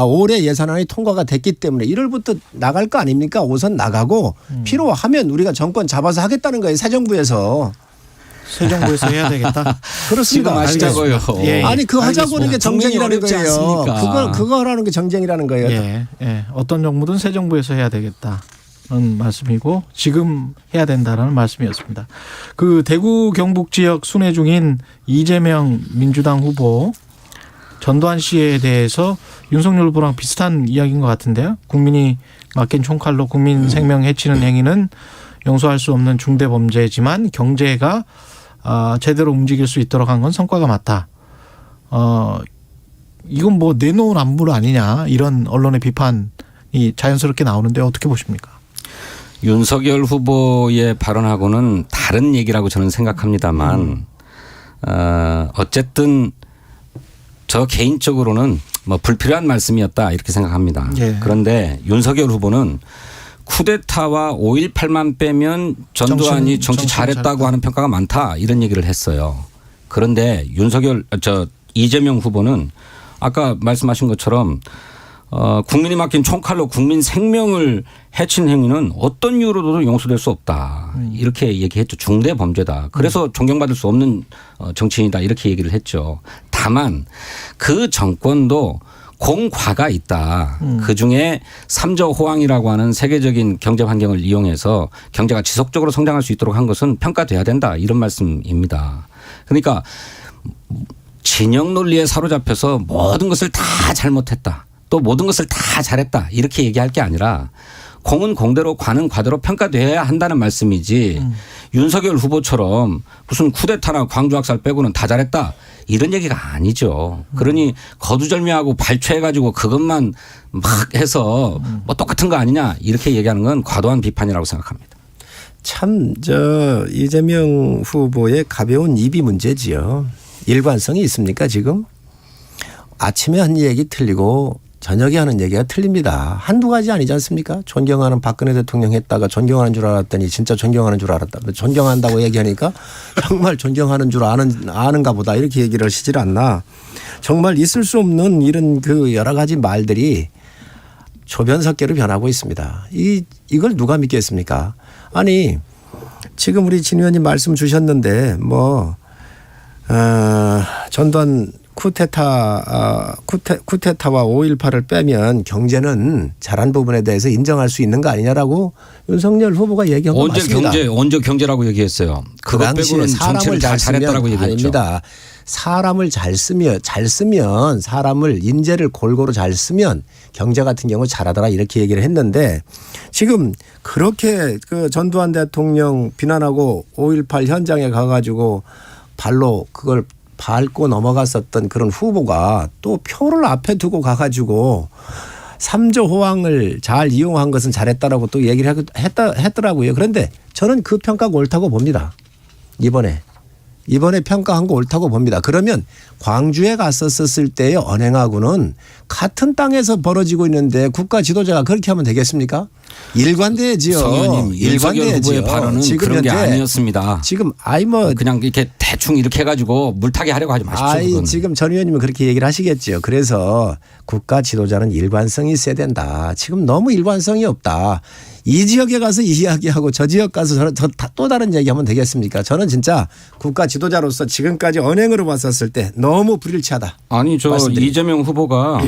올해 예산안이 통과가 됐기 때문에 1월부터 나갈 거 아닙니까? 우선 나가고 필요하면 우리가 정권 잡아서 하겠다는 거예요. 새 정부에서 해야 되겠다. 그렇습니다. 지금 하시자고요. 예. 아니 그 하자고 하는 게 정쟁이라는 거예요. 그거 하라는 게 정쟁이라는 거예요. 예. 어떤 정부든 새 정부에서 해야 되겠다. 는 말씀이고 지금 해야 된다라는 말씀이었습니다. 그 대구 경북 지역 순회 중인 이재명 민주당 후보 전두환 씨에 대해서 윤석열 후보랑 비슷한 이야기인 것 같은데요. 국민이 맡긴 총칼로 국민 생명 해치는 행위는 용서할 수 없는 중대 범죄지만 경제가 제대로 움직일 수 있도록 한 건 성과가 맞다. 이건 뭐 내놓은 안물 아니냐 이런 언론의 비판이 자연스럽게 나오는데 어떻게 보십니까? 윤석열 후보의 발언하고는 다른 얘기라고 저는 생각합니다만 어쨌든 저 개인적으로는 뭐 불필요한 말씀이었다 이렇게 생각합니다. 예. 그런데 윤석열 후보는 쿠데타와 5.18만 빼면 전두환이 정치 잘했다고 하는 평가가 많다 이런 얘기를 했어요. 그런데 이재명 후보는 아까 말씀하신 것처럼 국민이 맡긴 총칼로 국민 생명을 해친 행위는 어떤 이유로도 용서될 수 없다. 이렇게 얘기했죠. 중대 범죄다. 그래서 존경받을 수 없는 정치인이다. 이렇게 얘기를 했죠. 다만 그 정권도 공과가 있다. 그중에 3조 호황이라고 하는 세계적인 경제 환경을 이용해서 경제가 지속적으로 성장할 수 있도록 한 것은 평가돼야 된다. 이런 말씀입니다. 그러니까 진영 논리에 사로잡혀서 모든 것을 다 잘못했다. 또 모든 것을 다 잘했다 이렇게 얘기할 게 아니라 공은 공대로 관은 과대로 평가돼야 한다는 말씀이지 윤석열 후보처럼 무슨 쿠데타나 광주학살 빼고는 다 잘했다 이런 얘기가 아니죠. 그러니 거두절미하고 발췌해가지고 그것만 막 해서 뭐 똑같은 거 아니냐 이렇게 얘기하는 건 과도한 비판이라고 생각합니다. 참 이재명 후보의 가벼운 입이 문제지요. 일관성이 있습니까 지금? 아침에 한 얘기 틀리고 저녁에 하는 얘기가 틀립니다. 한두 가지 아니지 않습니까? 존경하는 박근혜 대통령 했다가 존경하는 줄 알았더니 진짜 존경하는 줄 알았다. 존경한다고 얘기하니까 정말 존경하는 줄 아는가 보다 이렇게 얘기를 하시질 않나. 정말 있을 수 없는 이런 그 여러 가지 말들이 조변석계로 변하고 있습니다. 이걸 누가 믿겠습니까? 아니 지금 우리 진 의원님 말씀 주셨는데 전두환 쿠데타와 5.18을 빼면 경제는 잘한 부분에 대해서 인정할 수 있는 거 아니냐라고 윤석열 후보가 얘기하고 맞습니다. 언제 경제라고 얘기했어요. 그 당시에 사람을 잘 잘했다라고 얘기했죠. 아닙니다. 사람을 잘 쓰면 사람을 인재를 골고루 잘 쓰면 경제 같은 경우 잘하더라 이렇게 얘기를 했는데 지금 그렇게 그 전두환 대통령 비난하고 5.18 현장에 가가지고 발로 그걸 밟고 넘어갔었던 그런 후보가 또 표를 앞에 두고 가가지고 3조 호황을 잘 이용한 것은 잘했다라고 또 얘기를 했더라고요. 그런데 저는 그 평가가 옳다고 봅니다. 이번에 평가한 거 옳다고 봅니다. 그러면 광주에 갔었을 때의 언행하고는 같은 땅에서 벌어지고 있는데 국가 지도자가 그렇게 하면 되겠습니까? 일관돼야지요. 성현님, 윤석열 후보의 발언은 지금 그런 게 아니었습니다. 지금 그냥 이렇게 대충 이렇게 해가지고 물타기 하려고 하지 마십시오. 지금 전 의원님은 그렇게 얘기를 하시겠죠. 그래서 국가 지도자는 일관성이 있어야 된다. 지금 너무 일관성이 없다. 이 지역에 가서 이야기하고 저 지역 가서 또 다른 얘기하면 되겠습니까? 저는 진짜 국가 지도자로서 지금까지 언행으로 봤었을 때 너무 불일치하다. 아니 이재명 후보가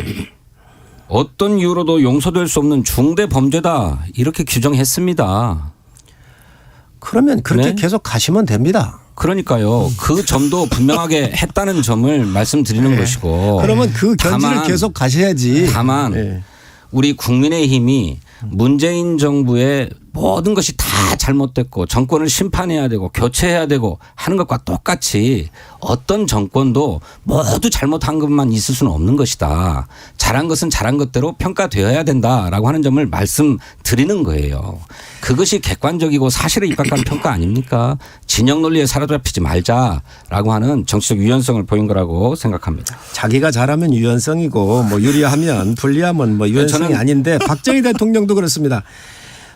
어떤 이유로도 용서될 수 없는 중대 범죄다 이렇게 규정했습니다. 그러면 그렇게 계속 가시면 됩니다. 그러니까요. 그 점도 분명하게 했다는 점을 말씀드리는 것이고. 그러면 그 견지를 계속 가셔야지. 다만 우리 국민의힘이 문재인 정부의 모든 것이 다 잘못됐고 정권을 심판해야 되고 교체해야 되고 하는 것과 똑같이 어떤 정권도 모두 잘못한 것만 있을 수는 없는 것이다. 잘한 것은 잘한 것대로 평가되어야 된다라고 하는 점을 말씀드리는 거예요. 그것이 객관적이고 사실에 입각한 평가 아닙니까? 진영 논리에 사로잡히지 말자라고 하는 정치적 유연성을 보인 거라고 생각합니다. 자기가 잘하면 유연성이고 뭐 유리하면 불리하면 뭐 유연성이 아닌데 박정희 대통령도 그렇습니다.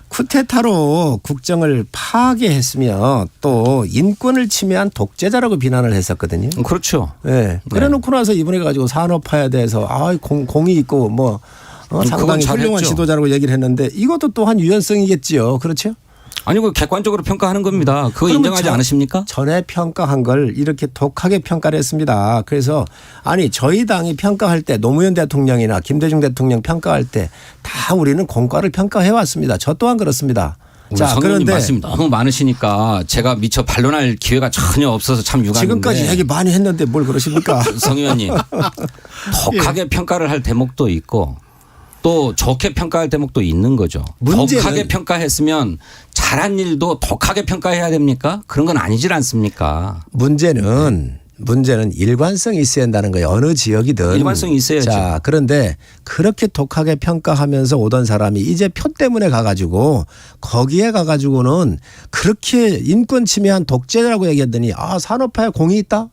쿠데타로 국정을 파괴했으며 또 인권을 침해한 독재자라고 비난을 했었거든요. 그렇죠. 네. 그래놓고 나서 이번에 가지고 산업화에 대해서 공이 있고 뭐 상당히 훌륭한 지도자라고 얘기를 했는데 이것도 또한 유연성이겠지요. 그렇죠? 아니 그 객관적으로 평가하는 겁니다. 그거 인정하지 않으십니까? 전에 평가한 걸 이렇게 독하게 평가를 했습니다. 그래서 아니 저희 당이 평가할 때 노무현 대통령이나 김대중 대통령 평가할 때 다 우리는 공과를 평가해 왔습니다. 저 또한 그렇습니다. 자, 그런데 말씀이 너무 많으시니까 제가 미처 반론할 기회가 전혀 없어서 참 유감인데. 지금까지 얘기 많이 했는데 뭘 그러십니까? 성 의원님. 독하게 평가를 할 대목도 있고 또 좋게 평가할 대목도 있는 거죠. 독하게 평가했으면 잘한 일도 독하게 평가해야 됩니까? 그런 건 아니질 않습니까? 문제는 일관성이 있어야 한다는 거예요. 어느 지역이든. 일관성이 있어야죠. 자, 그런데 그렇게 독하게 평가하면서 오던 사람이 이제 표 때문에 가가지고 거기에 가가지고는 그렇게 인권 침해한 독재라고 얘기했더니 산업화에 공이 있다?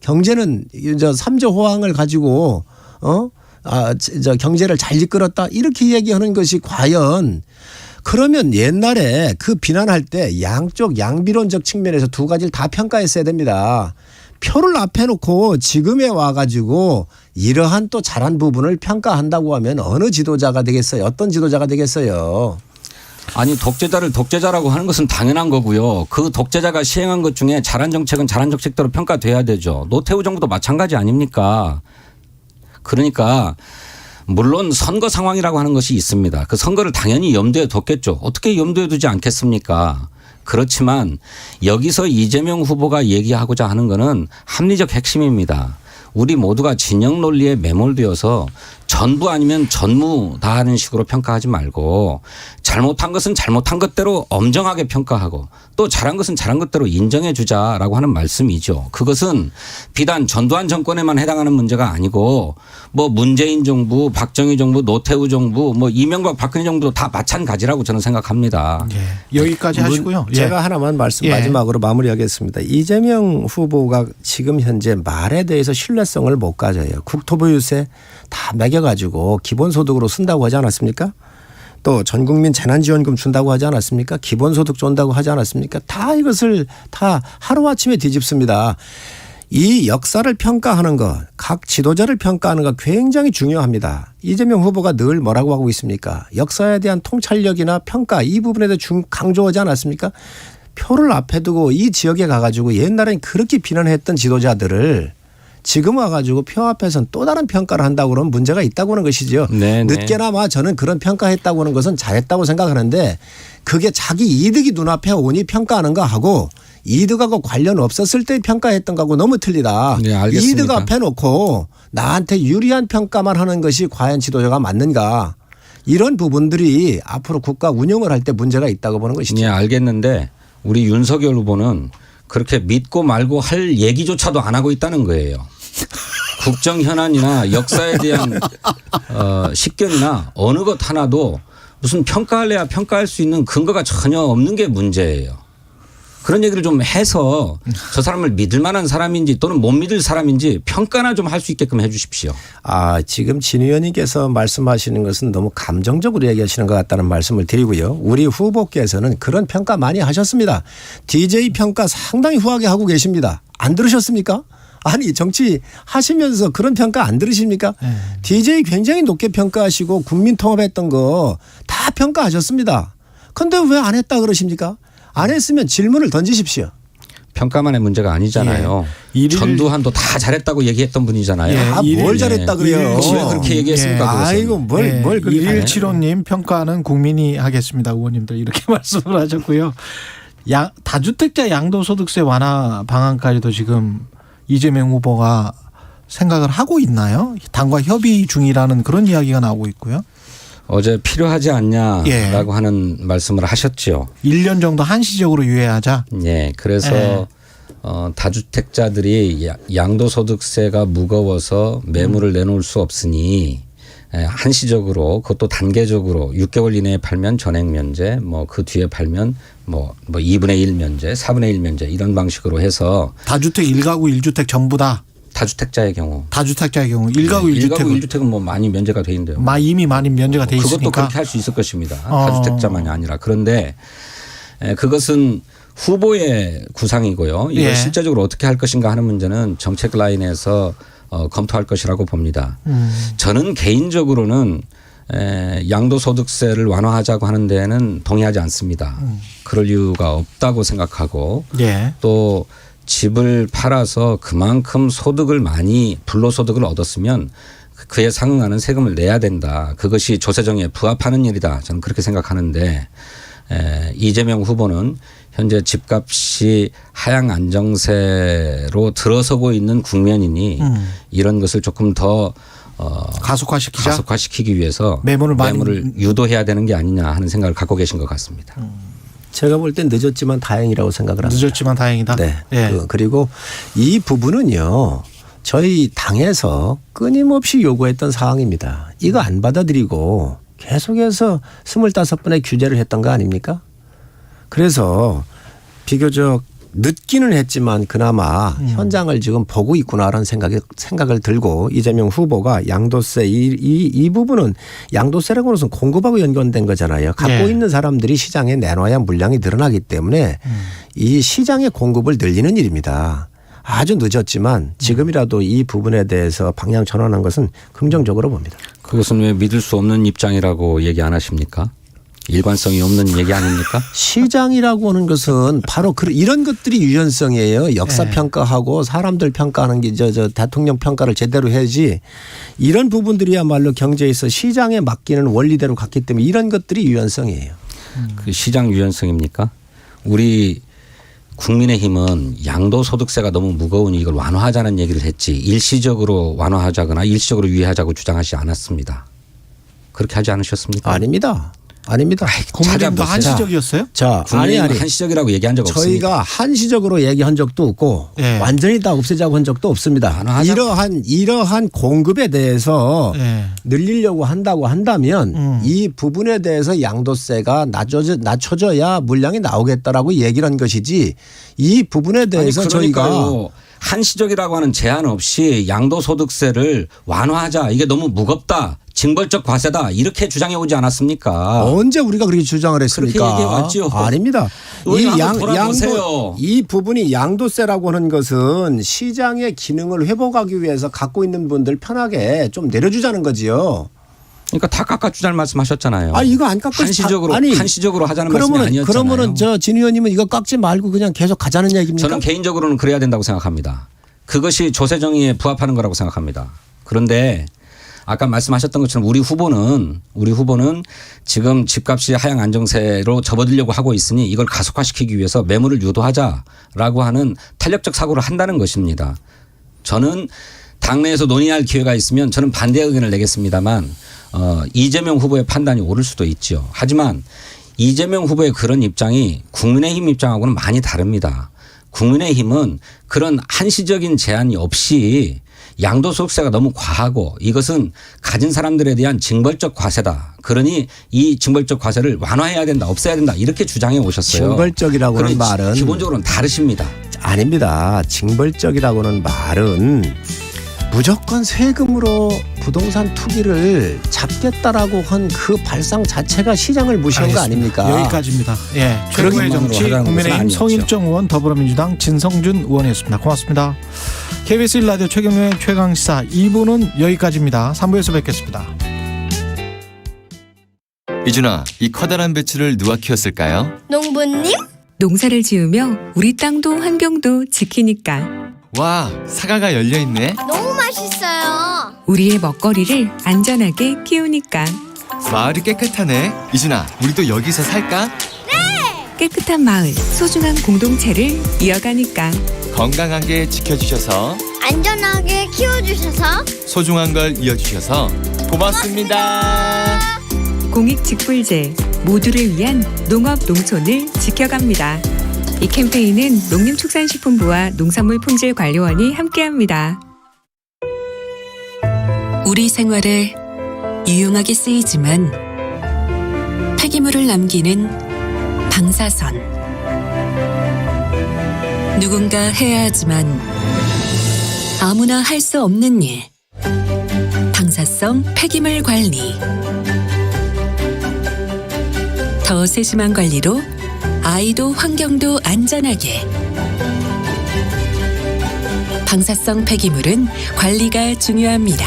경제는 이제 3조 호황을 가지고 경제를 잘 이끌었다? 이렇게 얘기하는 것이 과연 그러면 옛날에 그 비난할 때 양쪽 양비론적 측면에서 두 가지를 다 평가했어야 됩니다. 표를 앞에 놓고 지금에 와가지고 이러한 또 잘한 부분을 평가한다고 하면 어느 지도자가 되겠어요? 어떤 지도자가 되겠어요? 아니 독재자를 독재자라고 하는 것은 당연한 거고요. 그 독재자가 시행한 것 중에 잘한 정책은 잘한 정책대로 평가돼야 되죠. 노태우 정부도 마찬가지 아닙니까? 그러니까 물론 선거 상황이라고 하는 것이 있습니다. 그 선거를 당연히 염두에 뒀겠죠. 어떻게 염두에 두지 않겠습니까? 그렇지만 여기서 이재명 후보가 얘기하고자 하는 것은 합리적 핵심입니다. 우리 모두가 진영 논리에 매몰되어서 전부 아니면 전무다 하는 식으로 평가하지 말고 잘못한 것은 잘못한 것대로 엄정하게 평가하고 또 잘한 것은 잘한 것대로 인정해 주자라고 하는 말씀이죠. 그것은 비단 전두환 정권에만 해당하는 문제가 아니고 뭐 문재인 정부, 박정희 정부, 노태우 정부, 뭐 이명박 박근혜 정부도 다 마찬가지라고 저는 생각합니다. 예. 여기까지 하시고요. 제가 하나만 말씀 마지막으로 마무리하겠습니다. 이재명 후보가 지금 현재 말에 대해서 신뢰성을 못 가져요. 국토부 유세 다 매겨가지고 기본소득으로 쓴다고 하지 않았습니까? 또 전국민 재난지원금 준다고 하지 않았습니까? 기본소득 준다고 하지 않았습니까? 다 이것을 다 하루아침에 뒤집습니다. 이 역사를 평가하는 것, 각 지도자를 평가하는 것 굉장히 중요합니다. 이재명 후보가 늘 뭐라고 하고 있습니까? 역사에 대한 통찰력이나 평가 이 부분에 대해 강조하지 않았습니까? 표를 앞에 두고 이 지역에 가가지고 옛날엔 그렇게 비난했던 지도자들을 지금 와가지고 표 앞에서는 또 다른 평가를 한다고 그러면 문제가 있다고 하는 것이죠. 늦게나마 저는 그런 평가했다고 하는 것은 잘했다고 생각하는데 그게 자기 이득이 눈앞에 오니 평가하는 거 하고 이득하고 관련 없었을 때 평가했던 거하고 너무 틀리다. 네, 알겠습니다. 이득 앞에 놓고 나한테 유리한 평가만 하는 것이 과연 지도자가 맞는가. 이런 부분들이 앞으로 국가 운영을 할 때 문제가 있다고 보는 것이죠. 네, 알겠는데 우리 윤석열 후보는 그렇게 믿고 말고 할 얘기조차도 안 하고 있다는 거예요. 국정 현안이나 역사에 대한 식견이나 어느 것 하나도 무슨 평가할래야 평가할 수 있는 근거가 전혀 없는 게 문제예요. 그런 얘기를 좀 해서 저 사람을 믿을 만한 사람인지 또는 못 믿을 사람인지 평가나 좀 할 수 있게끔 해 주십시오. 지금 진 의원님께서 말씀하시는 것은 너무 감정적으로 얘기하시는 것 같다는 말씀을 드리고요. 우리 후보께서는 그런 평가 많이 하셨습니다. DJ 평가 상당히 후하게 하고 계십니다. 안 들으셨습니까? 아니 정치 하시면서 그런 평가 안 들으십니까? DJ 굉장히 높게 평가하시고 국민 통합했던 거 다 평가하셨습니다. 그런데 왜 안 했다 그러십니까? 안 했으면 질문을 던지십시오. 평가만의 문제가 아니잖아요. 전두환도 다 잘했다고 얘기했던 분이잖아요. 뭘 잘했다 그래요. 왜 그렇게 얘기했습니까? 아이고 뭘 그렇게 1175님 평가는 국민이 하겠습니다. 의원님들 이렇게 말씀을 하셨고요. 다주택자 양도소득세 완화 방안까지도 지금 이재명 후보가 생각을 하고 있나요? 당과 협의 중이라는 그런 이야기가 나오고 있고요. 어제 필요하지 않냐라고 예. 하는 말씀을 하셨죠. 1년 정도 한시적으로 유예하자. 네, 그래서 다주택자들이 양도소득세가 무거워서 매물을 내놓을 수 없으니 한시적으로 그것도 단계적으로 6개월 이내에 팔면 전액 면제, 뭐 그 뒤에 팔면 뭐 2분의 1 면제, 4분의 1 면제 이런 방식으로 해서 다주택 1가구 1주택 전부 다. 다주택자의 경우. 다주택자의 경우 1가구 1주택은. 1가구 1주택은 뭐 많이 면제가 돼 있는데요. 이미 많이 면제가 돼 있으니까. 그것도 그렇게 할 수 있을 것입니다. 다주택자만이 아니라. 그런데 그것은 후보의 구상이고요. 이걸 예. 실제적으로 어떻게 할 것인가 하는 문제는 정책 라인에서 검토할 것이라고 봅니다. 저는 개인적으로는 양도소득세를 완화하자고 하는 데에는 동의하지 않습니다. 그럴 이유가 없다고 생각하고 예. 또 집을 팔아서 그만큼 소득을 많이 불로소득을 얻었으면 그에 상응하는 세금을 내야 된다. 그것이 조세정에 부합하는 일이다. 저는 그렇게 생각하는데 이재명 후보는 현재 집값이 하향 안정세로 들어서고 있는 국면이니 이런 것을 조금 더 가속화시키기 위해서 매물을 유도해야 되는 게 아니냐 하는 생각을 갖고 계신 것 같습니다. 제가 볼 땐 늦었지만 다행이라고 생각을 합니다. 늦었지만 다행이다. 네. 예. 그리고 이 부분은요. 저희 당에서 끊임없이 요구했던 사항입니다. 이거 안 받아들이고 계속해서 25번의 규제를 했던 거 아닙니까? 그래서 비교적 늦기는 했지만 그나마 현장을 지금 보고 있구나라는 생각을 들고 이재명 후보가 양도세 이 부분은 양도세라고 하는 것은 공급하고 연관된 거잖아요. 갖고 있는 사람들이 시장에 내놔야 물량이 늘어나기 때문에 이 시장의 공급을 늘리는 일입니다. 아주 늦었지만 지금이라도 이 부분에 대해서 방향 전환한 것은 긍정적으로 봅니다. 그것은 왜 믿을 수 없는 입장이라고 얘기 안 하십니까? 일관성이 없는 얘기 아닙니까? 시장이라고 하는 것은 바로 이런 것들이 유연성이에요. 역사 평가하고 사람들 평가하는 게 저 대통령 평가를 제대로 해야지 이런 부분들이야말로 경제에서 시장에 맡기는 원리대로 갔기 때문에 이런 것들이 유연성이에요. 그 시장 유연성입니까? 우리 국민의힘은 양도소득세가 너무 무거우니 이걸 완화하자는 얘기를 했지 일시적으로 완화하자거나 일시적으로 유예하자고 주장하지 않았습니다. 그렇게 하지 않으셨습니까? 아닙니다. 국민의힘도 한시적이었어요? 자, 아니 한시적이라고 얘기한 적 없습니다. 저희가 한시적으로 얘기한 적도 없고 완전히 다 없애자고 한 적도 없습니다. 이러한 공급에 대해서 늘리려고 한다고 한다면 이 부분에 대해서 양도세가 낮춰져야 물량이 나오겠다라고 얘기를 한 것이지 이 부분에 대해서 저희가 한시적이라고 하는 제한 없이 양도소득세를 완화하자. 이게 너무 무겁다. 징벌적 과세다. 이렇게 주장해 오지 않았습니까? 언제 우리가 그렇게 주장을 했습니까? 그렇게 얘기해 왔죠. 아닙니다. 이 부분이 양도세라고 하는 것은 시장의 기능을 회복하기 위해서 갖고 있는 분들 편하게 좀 내려주자는 거지요. 그러니까 다 깎아주자는 말씀하셨잖아요. 이거 안 깎아 한시적으로 하자는 말씀이 아니었잖아요. 그러면은 진 의원님은 이거 깎지 말고 그냥 계속 가자는 얘기입니까? 저는 개인적으로는 그래야 된다고 생각합니다. 그것이 조세 정의에 부합하는 거라고 생각합니다. 그런데 아까 말씀하셨던 것처럼 우리 후보는 지금 집값이 하향 안정세로 접어들려고 하고 있으니 이걸 가속화시키기 위해서 매물을 유도하자라고 하는 탄력적 사고를 한다는 것입니다. 저는 당내에서 논의할 기회가 있으면 저는 반대 의견을 내겠습니다만 이재명 후보의 판단이 옳을 수도 있죠. 하지만 이재명 후보의 그런 입장이 국민의힘 입장하고는 많이 다릅니다. 국민의힘은 그런 한시적인 제한이 없이 양도소득세가 너무 과하고 이것은 가진 사람들에 대한 징벌적 과세다. 그러니 이 징벌적 과세를 완화해야 된다. 없애야 된다. 이렇게 주장해 오셨어요. 징벌적이라고 하는 말은 기본적으로는 다르십니다. 아닙니다. 징벌적이라고 하는 말은 무조건 세금으로 부동산 투기를 잡겠다라고 한 그 발상 자체가 시장을 무시한 거 아닙니까? 여기까지입니다. 최고의 정치 국민의힘 성일정 의원 더불어민주당 진성준 의원이었습니다. 고맙습니다. KBS 1라디오 최경영의 최강시사 2부는 여기까지입니다. 3부에서 뵙겠습니다. 이준아, 이 커다란 배추를 누가 키웠을까요? 농부님? 농사를 지으며 우리 땅도 환경도 지키니까. 와, 사과가 열려있네. 너무 맛있어요. 우리의 먹거리를 안전하게 키우니까. 마을이 깨끗하네. 이준아, 우리도 여기서 살까? 네! 깨끗한 마을, 소중한 공동체를 이어가니까. 건강하게 지켜주셔서 안전하게 키워주셔서 소중한 걸 이어주셔서 고맙습니다. 공익 직불제, 모두를 위한 농업 농촌을 지켜갑니다. 이 캠페인은 농림축산식품부와 농산물품질관리원이 함께합니다. 우리 생활에 유용하게 쓰이지만 폐기물을 남기는 방사선. 누군가 해야 하지만 아무나 할 수 없는 일. 방사성 폐기물 관리. 더 세심한 관리로 아이도 환경도 안전하게. 방사성 폐기물은 관리가 중요합니다.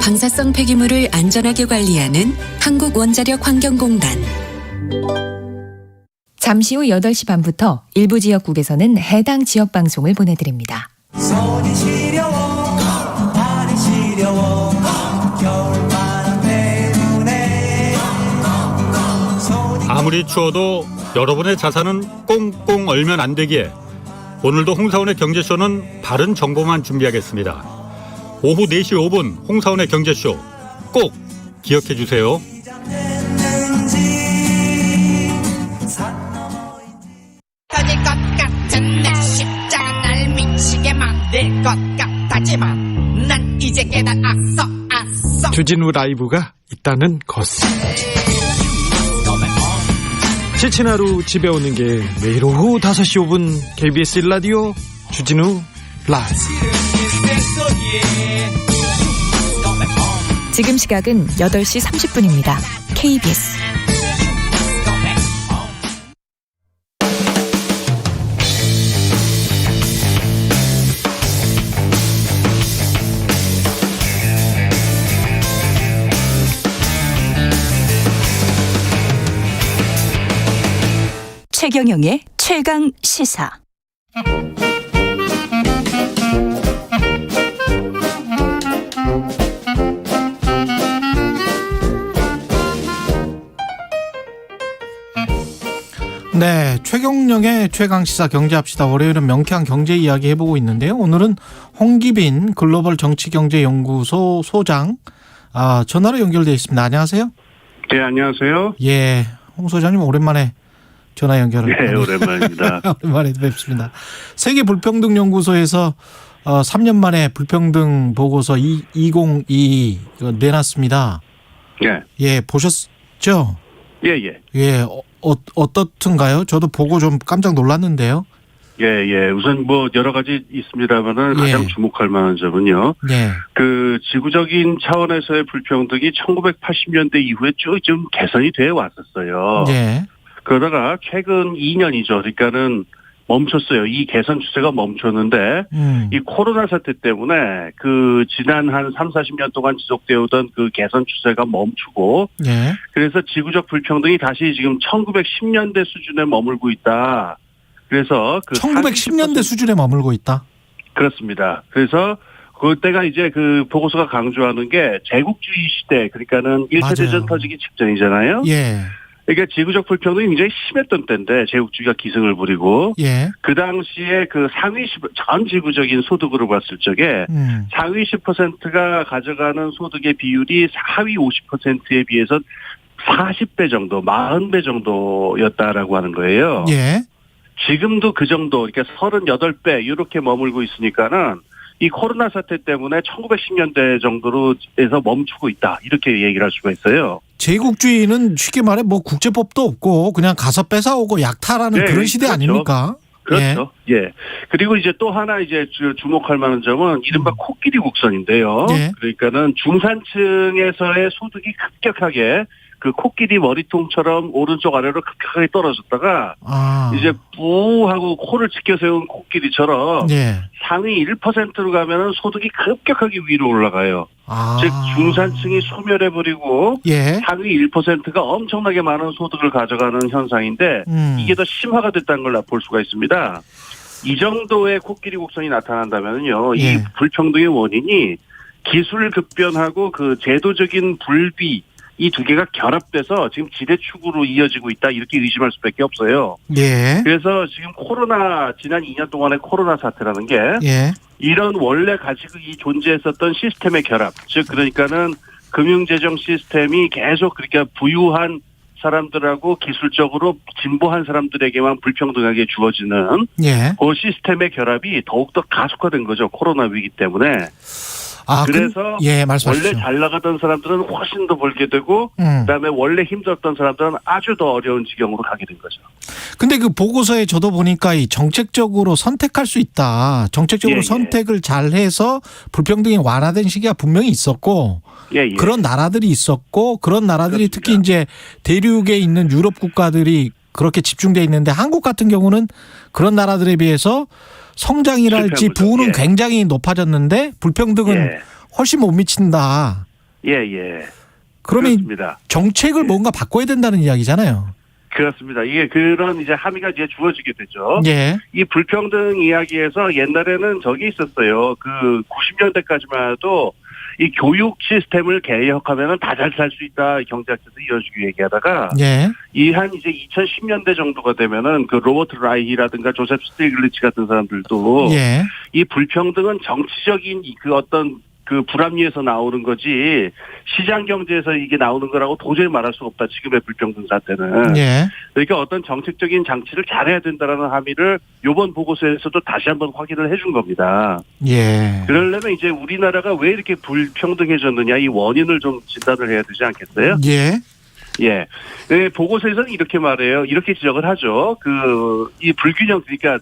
방사성 폐기물을 안전하게 관리하는 한국원자력환경공단. 잠시 후 8시 반부터 일부 지역국에서는 해당 지역 방송을 보내드립니다. 손이 시려워 발이 시려워 겨울바람 때문에 아무리 추워도 여러분의 자산은 꽁꽁 얼면 안 되기에 오늘도 홍사원의 경제쇼는 바른 정보만 준비하겠습니다. 오후 4시 5분 홍사원의 경제쇼 꼭 기억해 주세요. 터질 것 같은 내 십자가 날 미치게 만들 것 같았지만 난 이제 깨달았어. 주진우 라이브가 있다는 것을. 지친 하루 집에 오는 게 매일 오후 5시 5분 KBS 1라디오 주진우 라이브. 지금 시각은 8시 30분입니다. KBS 최경영의 최강 시사. 네, 최경영의 최강시사 경제합시다. 월요일은 명쾌한 경제 이야기 해보고 있는데요. 오늘은 홍기빈 글로벌 정치경제연구소 소장 전화로 연결되어 있습니다. 안녕하세요. 네, 안녕하세요. 예, 홍 소장님 오랜만에 전화 연결을. 네, 오랜만입니다. 오랜만에 뵙습니다. 세계불평등연구소에서 3년 만에 불평등 보고서 2022 내놨습니다. 네. 예, 보셨죠? 예. 예, 어떻든가요? 저도 보고 좀 깜짝 놀랐는데요. 예. 우선 뭐 여러 가지 있습니다만은 가장 주목할 만한 점은요. 예. 그 지구적인 차원에서의 불평등이 1980년대 이후에 쭉 좀 개선이 되어 왔었어요. 예. 그러다가 최근 2년이죠. 그러니까는 멈췄어요. 이 개선 추세가 멈췄는데 이 코로나 사태 때문에 그 지난 한 30-40년 동안 지속되어 오던 그 개선 추세가 멈추고 그래서 지구적 불평등이 다시 지금 1910년대 수준에 머물고 있다. 그래서 그 1910년대 수준에 머물고 있다. 그렇습니다. 그래서 그때가 이제 그 보고서가 강조하는 게 제국주의 시대, 그러니까는 1차 대전 터지기 직전이잖아요. 예. 그러니까 지구적 불평등이 굉장히 심했던 때인데 제국주의가 기승을 부리고 그 당시에 그 상위 전 지구적인 소득으로 봤을 적에 상위 10%가 가져가는 소득의 비율이 하위 50%에 비해서 40배 정도, 40배 정도였다라고 하는 거예요. 예. 지금도 그 정도, 그러니까 38배 이렇게 머물고 있으니까는 이 코로나 사태 때문에 1910년대 정도로 해서 멈추고 있다. 이렇게 얘기를 할 수가 있어요. 제국주의는 쉽게 말해 뭐 국제법도 없고 그냥 가서 뺏어오고 약탈하는 그런 시대 아닙니까? 그렇죠. 예. 그리고 이제 또 하나 이제 주목할 만한 점은 이른바 코끼리 국선인데요. 그러니까는 중산층에서의 소득이 급격하게 그 코끼리 머리통처럼 오른쪽 아래로 급격하게 떨어졌다가 이제 뿌 하고 코를 치켜 세운 코끼리처럼 상위 1%로 가면은 소득이 급격하게 위로 올라가요. 즉 중산층이 소멸해버리고 상위 1%가 엄청나게 많은 소득을 가져가는 현상인데 이게 더 심화가 됐다는 걸 볼 수가 있습니다. 이 정도의 코끼리 곡선이 나타난다면요, 이 불평등의 원인이 기술 급변하고 그 제도적인 불비 이 두 개가 결합돼서 지금 지대축으로 이어지고 있다 이렇게 의심할 수밖에 없어요. 그래서 지금 지난 2년 동안의 코로나 사태라는 게 이런 원래 가지고 이 존재했었던 시스템의 결합, 즉 그러니까는 금융재정 시스템이 계속 그렇게 부유한 사람들하고 기술적으로 진보한 사람들에게만 불평등하게 주어지는 그 시스템의 결합이 더욱더 가속화된 거죠. 코로나 위기 때문에. 그래서 원래 잘 나가던 사람들은 훨씬 더 벌게 되고 그다음에 원래 힘들었던 사람들은 아주 더 어려운 지경으로 가게 된 거죠. 근데 그 보고서에 저도 보니까 이 정책적으로 선택할 수 있다. 정책적으로 선택을 잘해서 불평등이 완화된 시기가 분명히 있었고 그런 나라들이 있었고 그런 나라들이 특히 이제 대륙에 있는 유럽 국가들이 그렇게 집중돼 있는데 한국 같은 경우는 그런 나라들에 비해서 성장이랄지 부는 굉장히 높아졌는데 불평등은 훨씬 못 미친다. 그러면 그렇습니다. 정책을 뭔가 바꿔야 된다는 이야기잖아요. 그렇습니다. 이게 그런 이제 함의가 이제 주어지게 되죠. 이 불평등 이야기에서 옛날에는 저기 있었어요. 그 90년대까지만 해도 이 교육 시스템을 개혁하면은 다 잘 살 수 있다. 경제학자들이 이런 식으로 얘기하다가 이 한 이제 2010년대 정도가 되면은 그 로버트 라이히라든가 조셉 스티글리츠 같은 사람들도 이 불평등은 정치적인 그 어떤 그 불합리에서 나오는 거지 시장 경제에서 이게 나오는 거라고 도저히 말할 수가 없다. 지금의 불평등 사태는. 그러니까 어떤 정책적인 장치를 잘해야 된다라는 함의를 이번 보고서에서도 다시 한번 확인을 해준 겁니다. 그러려면 이제 우리나라가 왜 이렇게 불평등해졌느냐 이 원인을 좀 진단을 해야 되지 않겠어요? 보고서에서는 이렇게 말해요. 이렇게 지적을 하죠. 이 불균형 그러니까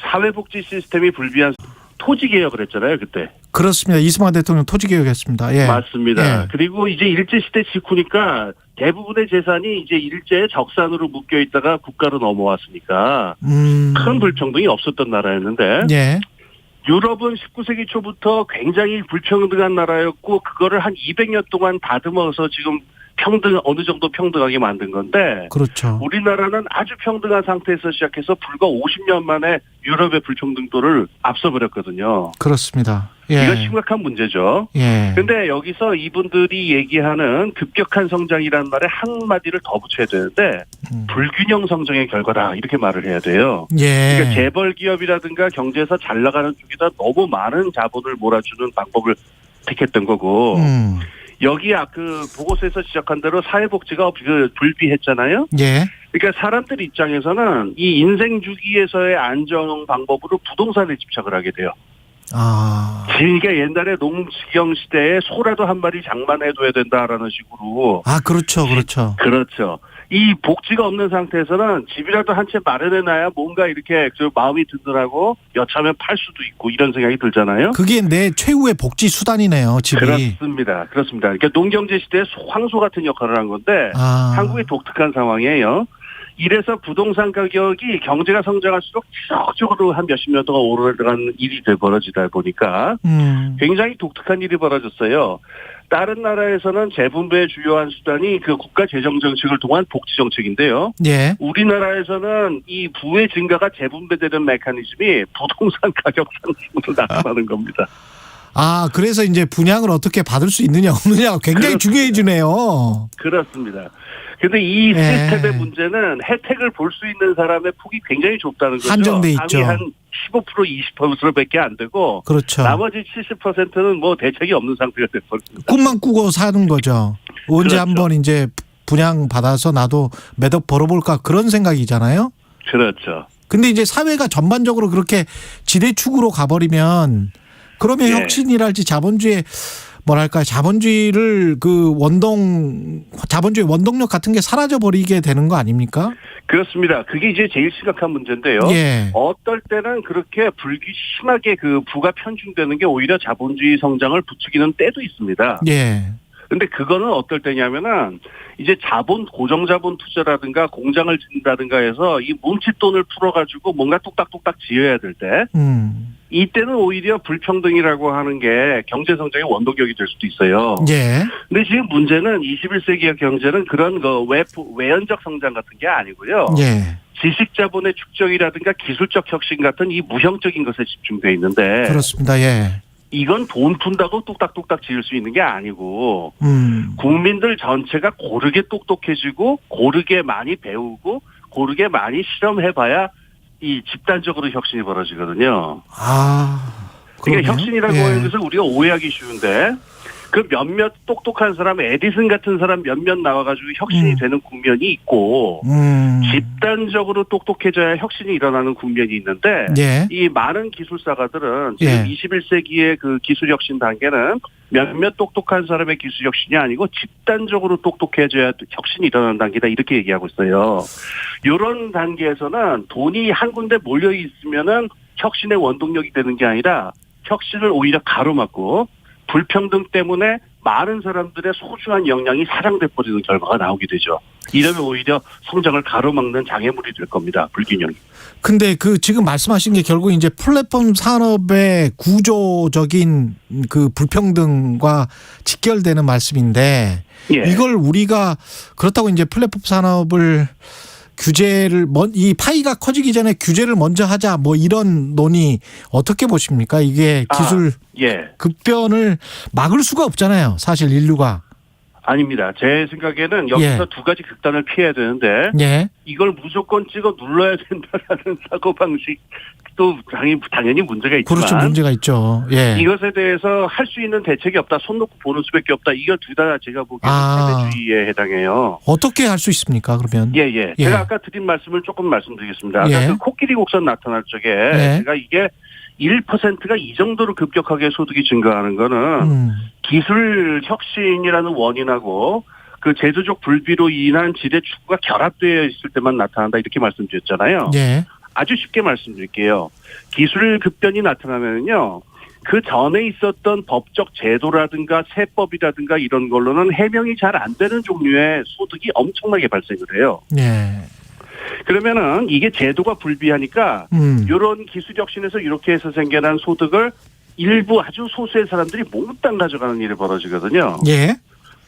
사회복지 시스템이 불비한 토지 개혁을 했잖아요, 그때. 그렇습니다. 이승만 대통령 토지 개혁했습니다. 맞습니다. 그리고 이제 일제 시대 직후니까 대부분의 재산이 이제 일제의 적산으로 묶여 있다가 국가로 넘어왔으니까 큰 불평등이 없었던 나라였는데 유럽은 19세기 초부터 굉장히 불평등한 나라였고 그거를 한 200년 동안 다듬어서 지금 어느 정도 평등하게 만든 건데 우리나라는 아주 평등한 상태에서 시작해서 불과 50년 만에 유럽의 불평등도를 앞서버렸거든요. 그렇습니다. 이거 심각한 문제죠. 그런데 여기서 이분들이 얘기하는 급격한 성장이라는 말에 한마디를 더 붙여야 되는데 불균형 성장의 결과다 이렇게 말을 해야 돼요. 그러니까 재벌 기업이라든가 경제에서 잘 나가는 쪽에다 너무 많은 자본을 몰아주는 방법을 택했던 거고 여기 그 보고서에서 지적한 대로 사회복지가 불비했잖아요. 그러니까 사람들 입장에서는 이 인생 주기에서의 안정 방법으로 부동산에 집착을 하게 돼요. 그러니까 옛날에 농지경 시대에 소라도 한 마리 장만해둬야 된다라는 식으로. 그렇죠. 이 복지가 없는 상태에서는 집이라도 한 채 마련해놔야 뭔가 이렇게 마음이 든든하고 여차하면 팔 수도 있고 이런 생각이 들잖아요. 그게 내 최후의 복지 수단이네요, 집이. 그렇습니다. 그러니까 농경제 시대에 황소 같은 역할을 한 건데 한국의 독특한 상황이에요. 이래서 부동산 가격이 경제가 성장할수록 지속적으로 한 몇십 년 동안 오르는 일이 벌어지다 보니까 굉장히 독특한 일이 벌어졌어요. 다른 나라에서는 재분배의 주요한 수단이 그 국가 재정 정책을 통한 복지 정책인데요. 우리나라에서는 이 부의 증가가 재분배되는 메커니즘이 부동산 가격 상승으로 나타나는 겁니다. 그래서 이제 분양을 어떻게 받을 수 있느냐 없느냐가 굉장히 중요해지네요. 그렇습니다. 근데 이 시스템의 문제는 혜택을 볼 수 있는 사람의 폭이 굉장히 좁다는 거죠. 한정돼 있죠. 한 15% 20%밖에 안 되고 나머지 70%는 뭐 대책이 없는 상태가 돼버립니다. 꿈만 꾸고 사는 거죠. 언제 한번 이제 분양 받아서 나도 몇 억 벌어볼까 그런 생각이잖아요. 그렇죠. 근데 이제 사회가 전반적으로 그렇게 지대축으로 가버리면 그러면 혁신이랄지 자본주의의 자본주의를 자본주의 원동력 같은 게 사라져 버리게 되는 거 아닙니까? 그렇습니다. 그게 이제 제일 심각한 문제인데요. 어떨 때는 그렇게 심하게 부가 편중되는 게 오히려 자본주의 성장을 부추기는 때도 있습니다. 근데 그거는 어떨 때냐면은 이제 고정자본 투자라든가 공장을 짓는다든가 해서 이 뭉칫돈을 풀어가지고 뭔가 뚝딱뚝딱 지어야 될 때 이때는 오히려 불평등이라고 하는 게 경제성장의 원동력이 될 수도 있어요. 근데 지금 문제는 21세기의 경제는 그런 외연적 성장 같은 게 아니고요. 지식자본의 축적이라든가 기술적 혁신 같은 이 무형적인 것에 집중되어 있는데 그렇습니다. 이건 돈 푼다고 뚝딱뚝딱 지을 수 있는 게 아니고 국민들 전체가 고르게 똑똑해지고 고르게 많이 배우고 고르게 많이 실험해봐야 이 집단적으로 혁신이 벌어지거든요. 그러니까 혁신이라고 하는 것을 우리가 오해하기 쉬운데 그 몇몇 똑똑한 사람, 에디슨 같은 사람 몇몇 나와가지고 혁신이 되는 국면이 있고 집단적으로 똑똑해져야 혁신이 일어나는 국면이 있는데 예. 이 많은 기술사가들은 지금 예. 21세기의 그 기술 혁신 단계는 몇몇 똑똑한 사람의 기술 혁신이 아니고 집단적으로 똑똑해져야 혁신이 일어나는 단계다 이렇게 얘기하고 있어요. 이런 단계에서는 돈이 한 군데 몰려 있으면은 혁신의 원동력이 되는 게 아니라 혁신을 오히려 가로막고 불평등 때문에 많은 사람들의 소중한 역량이 사장돼 버리는 결과가 나오게 되죠. 이러면 오히려 성장을 가로막는 장애물이 될 겁니다. 불균형이. 근데 그 지금 말씀하신 게 결국 이제 플랫폼 산업의 구조적인 그 불평등과 직결되는 말씀인데 예. 이걸 우리가 그렇다고 이제 플랫폼 산업을 규제를 이 파이가 커지기 전에 규제를 먼저 하자 뭐 이런 논의 어떻게 보십니까? 이게 기술 예. 급변을 막을 수가 없잖아요. 사실 인류가. 아닙니다. 제 생각에는 여기서 예. 두 가지 극단을 피해야 되는데 예. 이걸 무조건 찍어 눌러야 된다라는 사고방식도 당연히 문제가 있지만 그렇죠. 문제가 있죠. 예. 이것에 대해서 할 수 있는 대책이 없다. 손 놓고 보는 수밖에 없다. 이거 둘 다 제가 보기에는 패배주의에 해당해요. 어떻게 할 수 있습니까? 그러면. 예. 제가 아까 드린 말씀을 조금 말씀드리겠습니다. 아까 예. 그 코끼리 곡선 나타날 적에 제가 이게 1%가 이 정도로 급격하게 소득이 증가하는 거는 기술 혁신이라는 원인하고 그 제도적 불비로 인한 지대 축구가 결합되어 있을 때만 나타난다 이렇게 말씀드렸잖아요. 예. 아주 쉽게 말씀드릴게요. 기술 급변이 나타나면요. 그 전에 있었던 법적 제도라든가 세법이라든가 이런 걸로는 해명이 잘 안 되는 종류의 소득이 엄청나게 발생을 해요. 예. 그러면은 이게 제도가 불비하니까 이런 기술 혁신에서 이렇게 해서 생겨난 소득을 일부 아주 소수의 사람들이 몽땅 가져가는 일이 벌어지거든요. 예.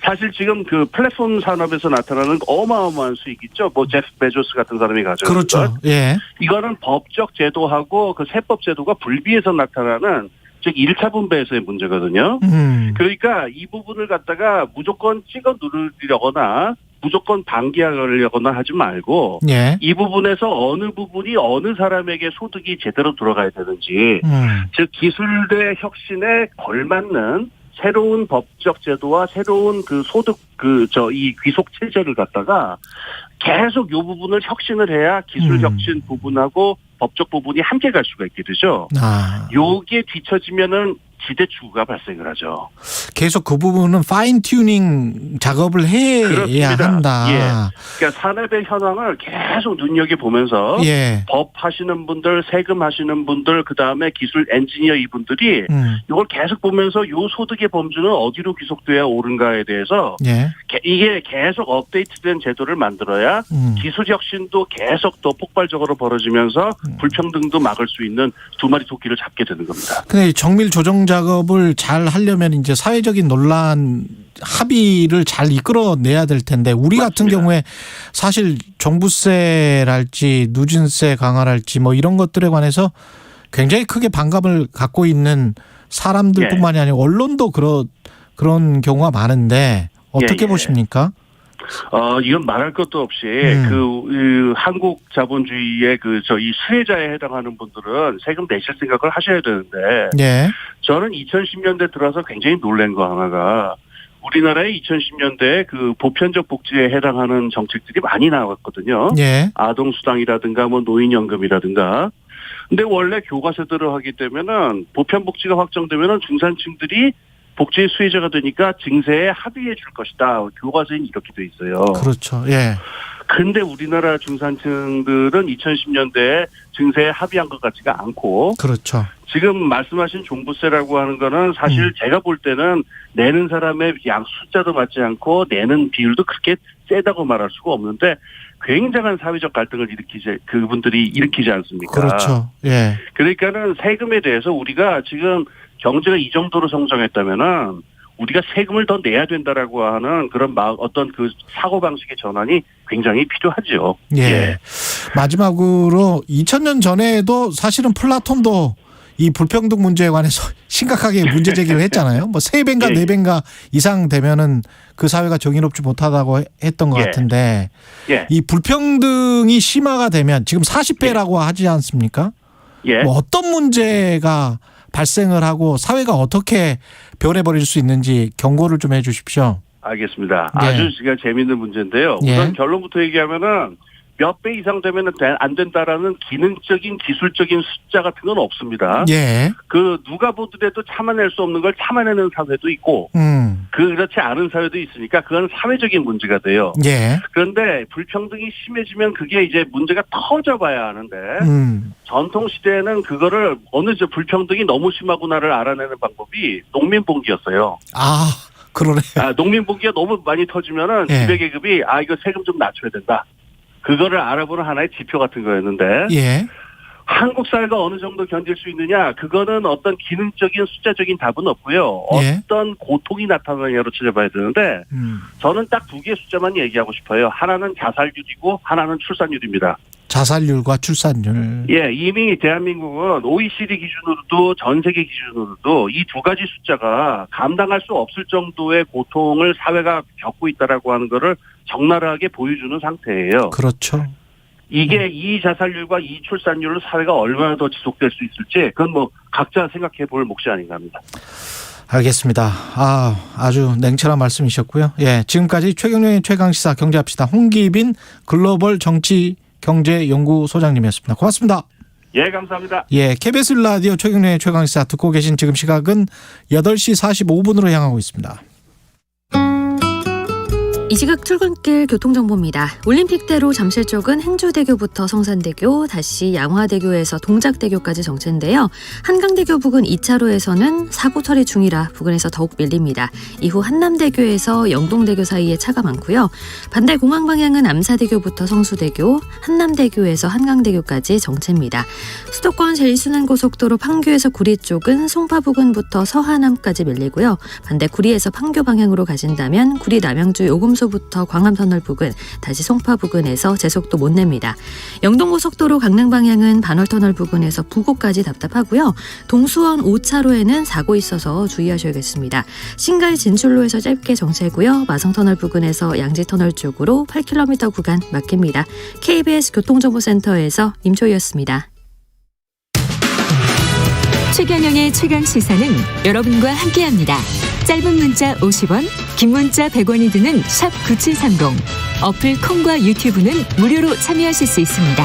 사실 지금 그 플랫폼 산업에서 나타나는 어마어마한 수익 있죠. 뭐 제프 베조스 같은 사람이 가져가는 그렇죠. 것. 예. 이거는 법적 제도하고 그 세법 제도가 불비해서 나타나는 즉 1차 분배에서의 문제거든요. 그러니까 이 부분을 갖다가 무조건 찍어 누르려거나 무조건 방기하려거나 하지 말고 예. 이 부분에서 어느 부분이 어느 사람에게 소득이 제대로 들어가야 되는지 즉 기술의 혁신에 걸맞는 새로운 법적 제도와 새로운 그 소득 이 귀속 체제를 갖다가 계속 이 부분을 혁신을 해야 기술 혁신 부분하고 법적 부분이 함께 갈 수가 있게 되죠. 요게 뒤처지면은 지대 추구가 발생을 하죠. 계속 그 부분은 파인 튜닝 작업을 해야 그렇습니다. 한다. 예. 그러니까 산업의 현황을 계속 눈여겨보면서 예. 법 하시는 분들, 세금 하시는 분들, 그다음에 기술 엔지니어 이분들이 이걸 계속 보면서 요 소득의 범주는 어디로 귀속돼야 옳은가에 대해서 예. 이게 계속 업데이트된 제도를 만들어야 기술 혁신도 계속 더 폭발적으로 벌어지면서 불평등도 막을 수 있는 두 마리 토끼를 잡게 되는 겁니다. 근데 정밀 조정 작업을 잘 하려면 이제 사회적인 논란 합의를 잘 이끌어내야 될 텐데 우리 맞습니다. 같은 경우에 사실 종부세랄지 누진세 강화랄지 뭐 이런 것들에 관해서 굉장히 크게 반감을 갖고 있는 사람들뿐만이 아니고 언론도 그런 경우가 많은데 어떻게 보십니까? 이건 말할 것도 없이 한국 자본주의의 이 수혜자에 해당하는 분들은 세금 내실 생각을 하셔야 되는데 예. 저는 2010년대 들어서 굉장히 놀란 거 하나가 우리나라의 2010년대에 그 보편적 복지에 해당하는 정책들이 많이 나왔거든요. 예. 아동수당이라든가 뭐 노인연금이라든가. 근데 원래 교과서대로 하게 되면은 보편복지가 확정되면은 중산층들이 복지의 수혜자가 되니까 증세에 합의해 줄 것이다. 교과서에는 이렇게 돼 있어요. 그렇죠. 예. 근데 우리나라 중산층들은 2010년대에 증세에 합의한 것 같지가 않고. 그렇죠. 지금 말씀하신 종부세라고 하는 거는 사실 제가 볼 때는 내는 사람의 숫자도 맞지 않고 내는 비율도 그렇게 세다고 말할 수가 없는데 굉장한 사회적 갈등을 그분들이 일으키지 않습니까? 그렇죠. 예. 그러니까는 세금에 대해서 우리가 지금 경제가 이 정도로 성장했다면은 우리가 세금을 더 내야 된다라고 하는 그런 어떤 그 사고 방식의 전환이 굉장히 필요하죠. 예. 마지막으로 2000년 전에도 사실은 플라톤도 이 불평등 문제에 관해서 심각하게 문제 제기를 했잖아요. 뭐 3배인가 4배인가 이상 되면은 그 사회가 정의롭지 못하다고 했던 것 같은데 이 불평등이 심화가 되면 지금 40배라고 하지 않습니까? 뭐 어떤 문제가 발생을 하고 사회가 어떻게 변해버릴 수 있는지 경고를 좀 해 주십시오. 알겠습니다. 네. 아주 재미있는 문제인데요. 우선 예. 결론부터 얘기하면은 몇 배 이상 되면 안 된다라는 기능적인 기술적인 숫자 같은 건 없습니다. 예. 누가 보더라도 참아낼 수 없는 걸 참아내는 사회도 있고 그렇지 않은 사회도 있으니까 그건 사회적인 문제가 돼요. 예. 그런데 불평등이 심해지면 그게 이제 문제가 터져봐야 하는데 전통 시대에는 그거를 불평등이 너무 심하구나를 알아내는 방법이 농민봉기였어요. 아, 그러네. 농민봉기가 너무 많이 터지면은 예. 지배계급이 이거 세금 좀 낮춰야 된다. 그거를 알아보는 하나의 지표 같은 거였는데 예. 한국 사회가 어느 정도 견딜 수 있느냐 그거는 어떤 기능적인 숫자적인 답은 없고요. 예. 어떤 고통이 나타나냐로 찾아봐야 되는데 저는 딱 두 개의 숫자만 얘기하고 싶어요. 하나는 자살률이고 하나는 출산율입니다. 자살률과 출산율. 예, 이미 대한민국은 OECD 기준으로도 전 세계 기준으로도 이 두 가지 숫자가 감당할 수 없을 정도의 고통을 사회가 겪고 있다라고 하는 거를 적나라하게 보여주는 상태예요. 그렇죠. 이게 이 자살률과 이 출산율로 사회가 얼마나 더 지속될 수 있을지 그건 각자 생각해 볼 몫이 아닌가 합니다. 알겠습니다. 아주 냉철한 말씀이셨고요. 예, 지금까지 최경영의 최강시사 경제합시다. 홍기빈 글로벌 정치 경제연구소장님이었습니다. 고맙습니다. 예, 감사합니다. 예, KBS 라디오 최경영의 최강시사 듣고 계신 지금 시각은 8시 45분으로 향하고 있습니다. 이 시각 출근길 교통정보입니다. 올림픽대로 잠실 쪽은 행주대교부터 성산대교, 다시 양화대교에서 동작대교까지 정체인데요. 한강대교 부근 2차로에서는 사고 처리 중이라 부근에서 더욱 밀립니다. 이후 한남대교에서 영동대교 사이에 차가 많고요. 반대 공항 방향은 암사대교부터 성수대교, 한남대교에서 한강대교까지 정체입니다. 수도권 제1순환고속도로 판교에서 구리 쪽은 송파 부근부터 서하남까지 밀리고요. 반대 구리에서 판교 방향으로 가신다면 구리 남양주 요금소 부터 광암터널 부근, 다시 송파 부근에서 제속도 못 냅니다. 영동고속도로 강릉 방향은 반월터널 부근에서 부곡까지 답답하고요. 동수원 5차로에는 사고 있어서 주의하셔야겠습니다. 신갈 진출로에서 짧게 정체고요. 마성터널 부근에서 양지터널 쪽으로 8km 구간 막힙니다. KBS 교통정보센터에서 임초희였습니다. 최경영의 최강시사는 여러분과 함께합니다. 짧은 문자 50원, 긴 문자 100원이 드는 샵 9730. 어플 콩과 유튜브는 무료로 참여하실 수 있습니다.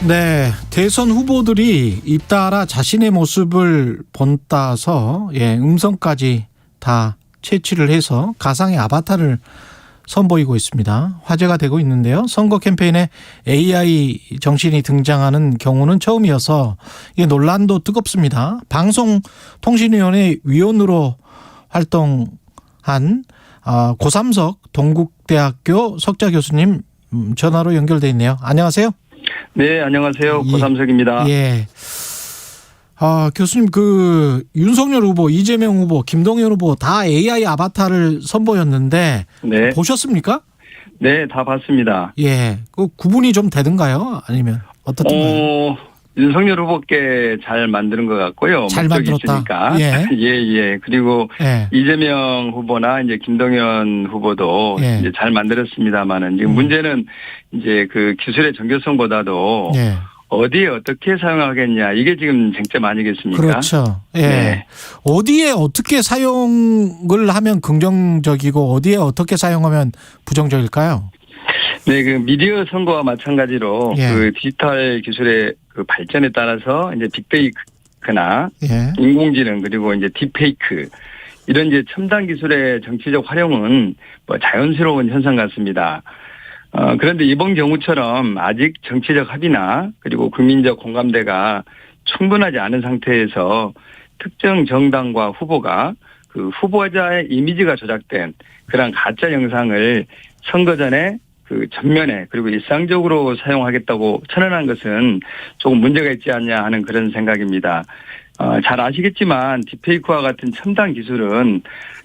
네, 대선 후보들이 잇따라 자신의 모습을 본따서 음성까지 다 채취를 해서 가상의 아바타를 선보이고 있습니다. 화제가 되고 있는데요. 선거 캠페인에 AI 정신이 등장하는 경우는 처음이어서 이게 논란도 뜨겁습니다. 방송통신위원회 위원으로 활동한 고삼석 동국대학교 석좌 교수님 전화로 연결돼 있네요. 안녕하세요. 네, 안녕하세요. 고삼석입니다. 예. 교수님, 윤석열 후보, 이재명 후보, 김동연 후보 다 AI 아바타를 선보였는데 네. 보셨습니까? 네, 다 봤습니다. 예. 구분이 좀 되던가요? 아니면 어떻던가요? 윤석열 후보께 잘 만드는 것 같고요. 잘 만들었다. 예. 예. 그리고 이재명 후보나 이제 김동연 후보도 이제 잘 만들었습니다만은 지금 문제는 이제 그 기술의 정교성보다도 어디에 어떻게 사용하겠냐 이게 지금 쟁점 아니겠습니까? 그렇죠. 예. 네. 어디에 어떻게 사용을 하면 긍정적이고 어디에 어떻게 사용하면 부정적일까요? 네, 그 미디어 선거와 마찬가지로 그 디지털 기술의 그 발전에 따라서 이제 빅데이터나 인공지능 그리고 이제 딥페이크 이런 이제 첨단 기술의 정치적 활용은 자연스러운 현상 같습니다. 그런데 이번 경우처럼 아직 정치적 합의나 그리고 국민적 공감대가 충분하지 않은 상태에서 특정 정당과 후보가 그 후보자의 이미지가 조작된 그런 가짜 영상을 선거 전에 그 전면에 그리고 일상적으로 사용하겠다고 선언한 것은 조금 문제가 있지 않냐 하는 그런 생각입니다. 잘 아시겠지만 딥페이크와 같은 첨단 기술은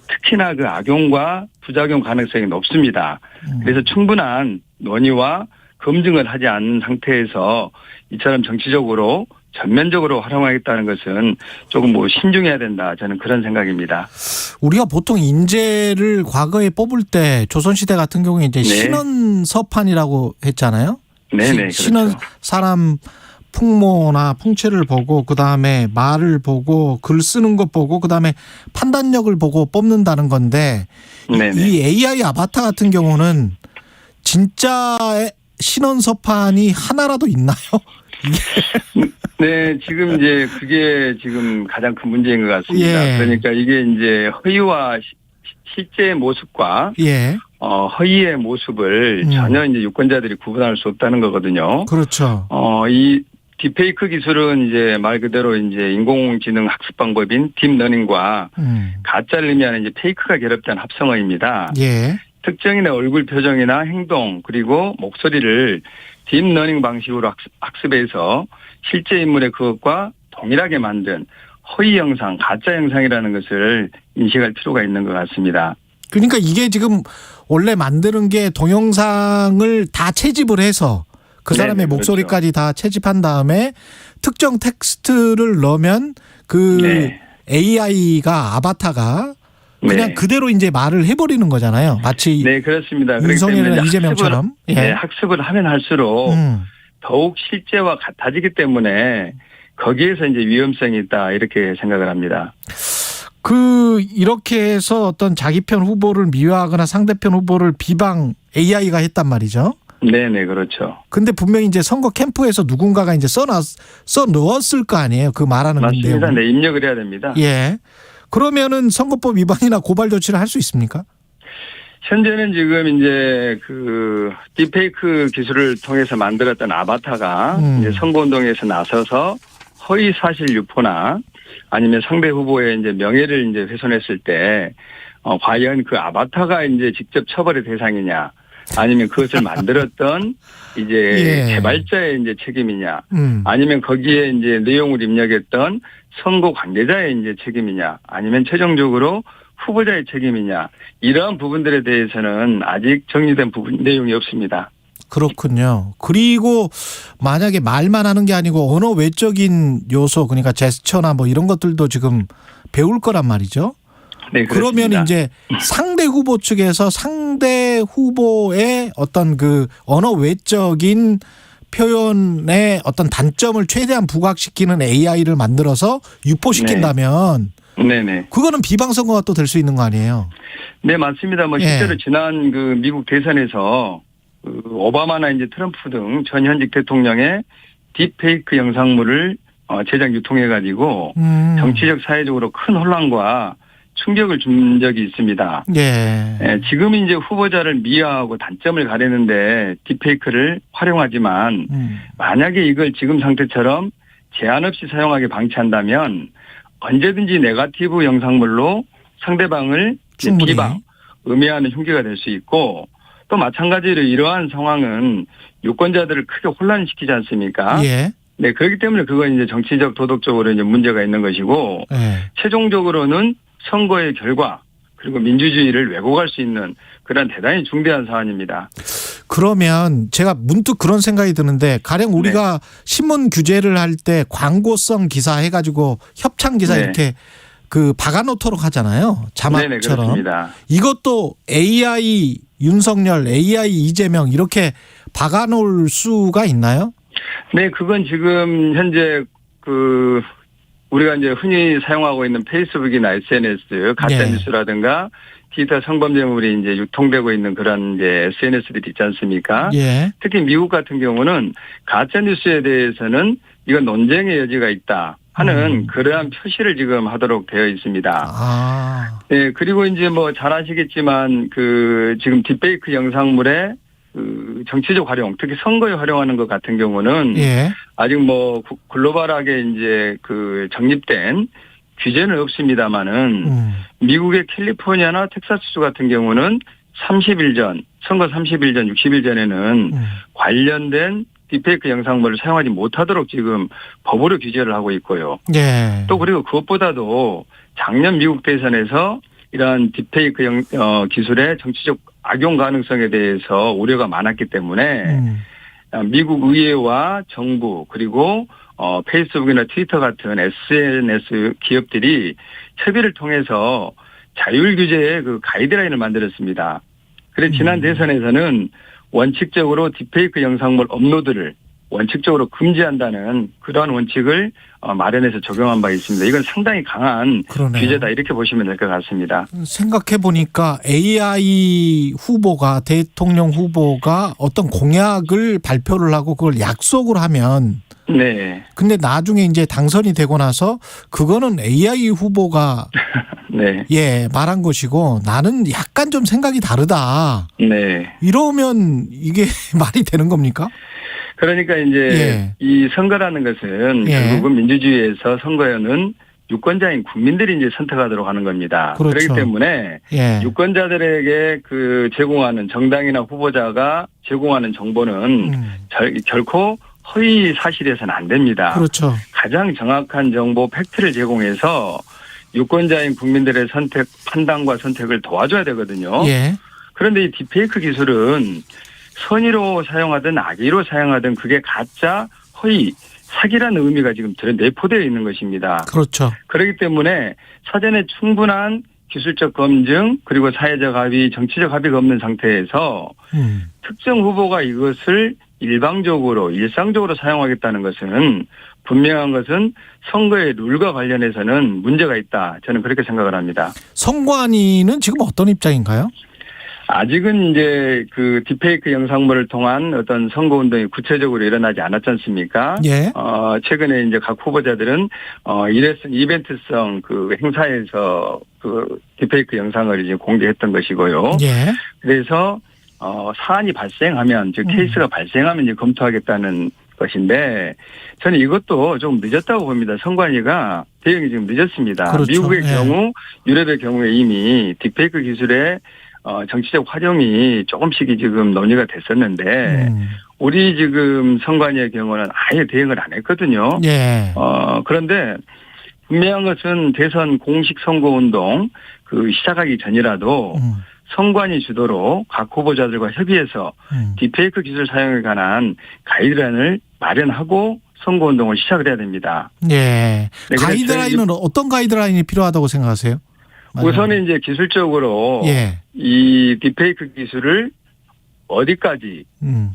특히나 그 악용과 부작용 가능성이 높습니다. 그래서 충분한 논의와 검증을 하지 않은 상태에서 이처럼 정치적으로 전면적으로 활용하겠다는 것은 조금 신중해야 된다. 저는 그런 생각입니다. 우리가 보통 인재를 과거에 뽑을 때 조선시대 같은 경우에 이제 신원서판이라고 했잖아요. 네네. 신원 그렇죠. 사람 풍모나 풍채를 보고 그다음에 말을 보고 글 쓰는 것 보고 그다음에 판단력을 보고 뽑는다는 건데 이 AI 아바타 같은 경우는 진짜 신원서판이 하나라도 있나요? 네, 지금 이제 그게 지금 가장 큰 문제인 것 같습니다. 그러니까 이게 이제 허위와 실제 모습과 허위의 모습을 전혀 이제 유권자들이 구분할 수 없다는 거거든요. 그렇죠. 이 딥페이크 기술은 이제 말 그대로 이제 인공지능 학습 방법인 딥러닝과 가짜를 의미하는 이제 페이크가 결합된 합성어입니다. 특정인의 얼굴 표정이나 행동 그리고 목소리를 딥러닝 방식으로 학습해서 실제 인물의 그것과 동일하게 만든 허위 영상, 가짜 영상이라는 것을 인식할 필요가 있는 것 같습니다. 그러니까 이게 지금 원래 만드는 게 동영상을 다 채집을 해서 그 사람의 목소리까지 다 채집한 다음에 특정 텍스트를 넣으면 그 AI가 아바타가 그냥 그대로 이제 말을 해버리는 거잖아요. 마치 그렇습니다. 윤석열이나 이재명처럼. 학습을 하면 할수록 더욱 실제와 같아지기 때문에 거기에서 이제 위험성이 있다 이렇게 생각을 합니다. 이렇게 해서 어떤 자기 편 후보를 미화하거나 상대편 후보를 비방 AI가 했단 말이죠. 네네, 그렇죠. 근데 분명히 이제 선거 캠프에서 누군가가 이제 써 넣었을 거 아니에요. 그 말하는 건데요. 맞습니다. 네, 입력을 해야 됩니다. 그러면은 선거법 위반이나 고발 조치를 할 수 있습니까? 현재는 지금 이제 그 딥페이크 기술을 통해서 만들었던 아바타가 이제 선거운동에서 나서서 허위 사실 유포나 아니면 상대 후보의 이제 명예를 이제 훼손했을 때 과연 그 아바타가 이제 직접 처벌의 대상이냐 아니면 그것을 만들었던 이제 개발자의 이제 책임이냐 아니면 거기에 이제 내용을 입력했던 선거 관계자의 이제 책임이냐 아니면 최종적으로 후보자의 책임이냐 이러한 부분들에 대해서는 아직 정리된 내용이 없습니다. 그렇군요. 그리고 만약에 말만 하는 게 아니고 언어 외적인 요소 그러니까 제스처나 뭐 이런 것들도 지금 배울 거란 말이죠. 네, 그러면 이제 상대 후보 측에서 상대 후보의 어떤 그 언어 외적인 표현의 어떤 단점을 최대한 부각시키는 AI를 만들어서 유포시킨다면 그거는 비방선거가 또 될 수 있는 거 아니에요? 네, 맞습니다. 뭐 실제로 지난 그 미국 대선에서 그 오바마나 이제 트럼프 등 전 현직 대통령의 딥페이크 영상물을 제작 유통해가지고 정치적 사회적으로 큰 혼란과 충격을 준 적이 있습니다. 지금 이제 후보자를 미화하고 단점을 가리는데 딥페이크를 활용하지만 만약에 이걸 지금 상태처럼 제한 없이 사용하게 방치한다면 언제든지 네거티브 영상물로 상대방을 비방, 음해하는 흉기가 될 수 있고 또 마찬가지로 이러한 상황은 유권자들을 크게 혼란시키지 않습니까? 네, 그렇기 때문에 그건 이제 정치적 도덕적으로 이제 문제가 있는 것이고 최종적으로는 선거의 결과 그리고 민주주의를 왜곡할 수 있는 그런 대단히 중대한 사안입니다. 그러면 제가 문득 그런 생각이 드는데 가령 우리가 신문 규제를 할 때 광고성 기사 해가지고 협찬 기사 이렇게 그 박아놓도록 하잖아요. 자막처럼. 이것도 AI 윤석열, AI 이재명 이렇게 박아놓을 수가 있나요? 네, 그건 지금 현재 그 우리가 이제 흔히 사용하고 있는 페이스북이나 SNS, 가짜뉴스라든가 디지털 성범죄물이 이제 유통되고 있는 그런 이제 SNS들이 있지 않습니까? 특히 미국 같은 경우는 가짜뉴스에 대해서는 이건 논쟁의 여지가 있다 하는 그러한 표시를 지금 하도록 되어 있습니다. 네, 그리고 이제 뭐 잘 아시겠지만 그 지금 딥페이크 영상물에 그 정치적 활용, 특히 선거에 활용하는 것 같은 경우는 아직 뭐 글로벌하게 이제 그 정립된 규제는 없습니다만은 미국의 캘리포니아나 텍사스주 같은 경우는 30일 전, 선거 30일 전, 60일 전에는 관련된 딥페이크 영상물을 사용하지 못하도록 지금 법으로 규제를 하고 있고요. 또 그리고 그것보다도 작년 미국 대선에서 이러한 딥페이크 기술의 정치적 악용 가능성에 대해서 우려가 많았기 때문에 미국 의회와 정부 그리고 페이스북이나 트위터 같은 SNS 기업들이 협의를 통해서 자율 규제의 그 가이드라인을 만들었습니다. 그래서 지난 대선에서는 원칙적으로 딥페이크 영상물 업로드를 원칙적으로 금지한다는 그러한 원칙을 마련해서 적용한 바 있습니다. 이건 상당히 강한 그러네요. 규제다 이렇게 보시면 될 것 같습니다. 생각해 보니까 AI 후보가 대통령 후보가 어떤 공약을 발표를 하고 그걸 약속을 하면 네. 근데 나중에 이제 당선이 되고 나서 그거는 AI 후보가 네. 예, 말한 것이고 나는 약간 좀 생각이 다르다. 네. 이러면 이게 말이 되는 겁니까? 그러니까 이제 이 선거라는 것은 결국은 민주주의에서 선거에는 유권자인 국민들이 이제 선택하도록 하는 겁니다. 그렇죠. 그렇기 때문에 유권자들에게 그 제공하는 정당이나 후보자가 제공하는 정보는 결코 허위 사실에서는 안 됩니다. 그렇죠. 가장 정확한 정보 팩트를 제공해서 유권자인 국민들의 선택, 판단과 선택을 도와줘야 되거든요. 그런데 이 딥페이크 기술은 선의로 사용하든 악의로 사용하든 그게 가짜, 허위, 사기라는 의미가 지금 내포되어 있는 것입니다. 그렇죠. 그렇기 때문에 사전에 충분한 기술적 검증 그리고 사회적 합의, 정치적 합의가 없는 상태에서 특정 후보가 이것을 일방적으로 일상적으로 사용하겠다는 것은 분명한 것은 선거의 룰과 관련해서는 문제가 있다. 저는 그렇게 생각을 합니다. 선관위는 지금 어떤 입장인가요? 아직은 이제 그 딥페이크 영상물을 통한 어떤 선거 운동이 구체적으로 일어나지 않았지 않습니까? 최근에 이제 각 후보자들은 이벤트성 그 행사에서 그 딥페이크 영상을 이제 공개했던 것이고요. 그래서 사안이 발생하면 즉 케이스가 발생하면 이제 검토하겠다는 것인데 저는 이것도 좀 늦었다고 봅니다. 선관위가 대응이 지금 늦었습니다. 그렇죠. 미국의 경우, 유럽의 경우에 이미 딥페이크 기술의 정치적 활용이 조금씩이 지금 논의가 됐었는데 우리 지금 선관위의 경우는 아예 대응을 안 했거든요. 그런데 분명한 것은 대선 공식 선거운동 그 시작하기 전이라도 선관위 주도로 각 후보자들과 협의해서 딥페이크 기술 사용에 관한 가이드라인을 마련하고 선거운동을 시작을 해야 됩니다. 가이드라인은 어떤 가이드라인이 필요하다고 생각하세요? 우선은 이제 기술적으로 이 딥페이크 기술을 어디까지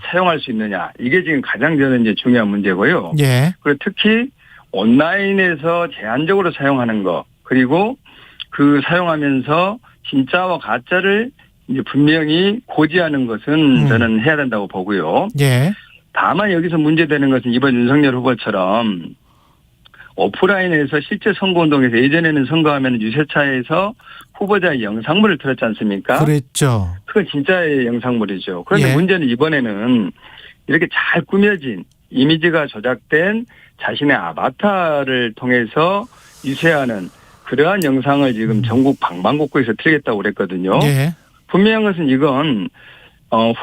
사용할 수 있느냐 이게 지금 가장 저는 이제 중요한 문제고요. 그리고 특히 온라인에서 제한적으로 사용하는 거 그리고 그 사용하면서 진짜와 가짜를 이제 분명히 고지하는 것은 저는 해야 된다고 보고요. 다만 여기서 문제되는 것은 이번 윤석열 후보처럼 오프라인에서 실제 선거운동에서 예전에는 선거하면 유세차에서 후보자의 영상물을 틀었지 않습니까? 그랬죠. 그건 진짜의 영상물이죠. 그런데 문제는 이번에는 이렇게 잘 꾸며진 이미지가 조작된 자신의 아바타를 통해서 유세하는 그러한 영상을 지금 전국 방방곡곡에서 틀겠다고 그랬거든요. 분명한 것은 이건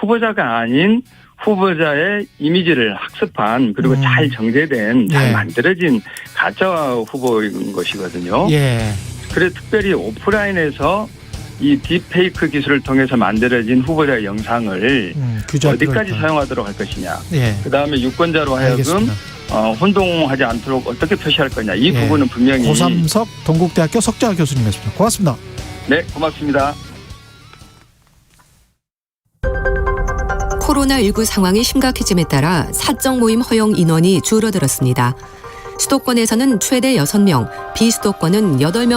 후보자가 아닌 후보자의 이미지를 학습한 그리고 잘 정제된 잘 만들어진 가짜 후보인 것이거든요. 그래서 특별히 오프라인에서 이 딥페이크 기술을 통해서 만들어진 후보자의 영상을 어디까지 사용하도록 할 것이냐. 그다음에 유권자로 하여금 혼동하지 않도록 어떻게 표시할 거냐. 이 부분은 분명히. 고삼석 동국대학교 석자 교수님이었습니다. 고맙습니다. 네, 고맙습니다. 코로나19 상황이 심각해짐에 따라 사적 모임 허용 인원이 줄어들었습니다. 수도권에서는 최대 6명, 비수도권은 8명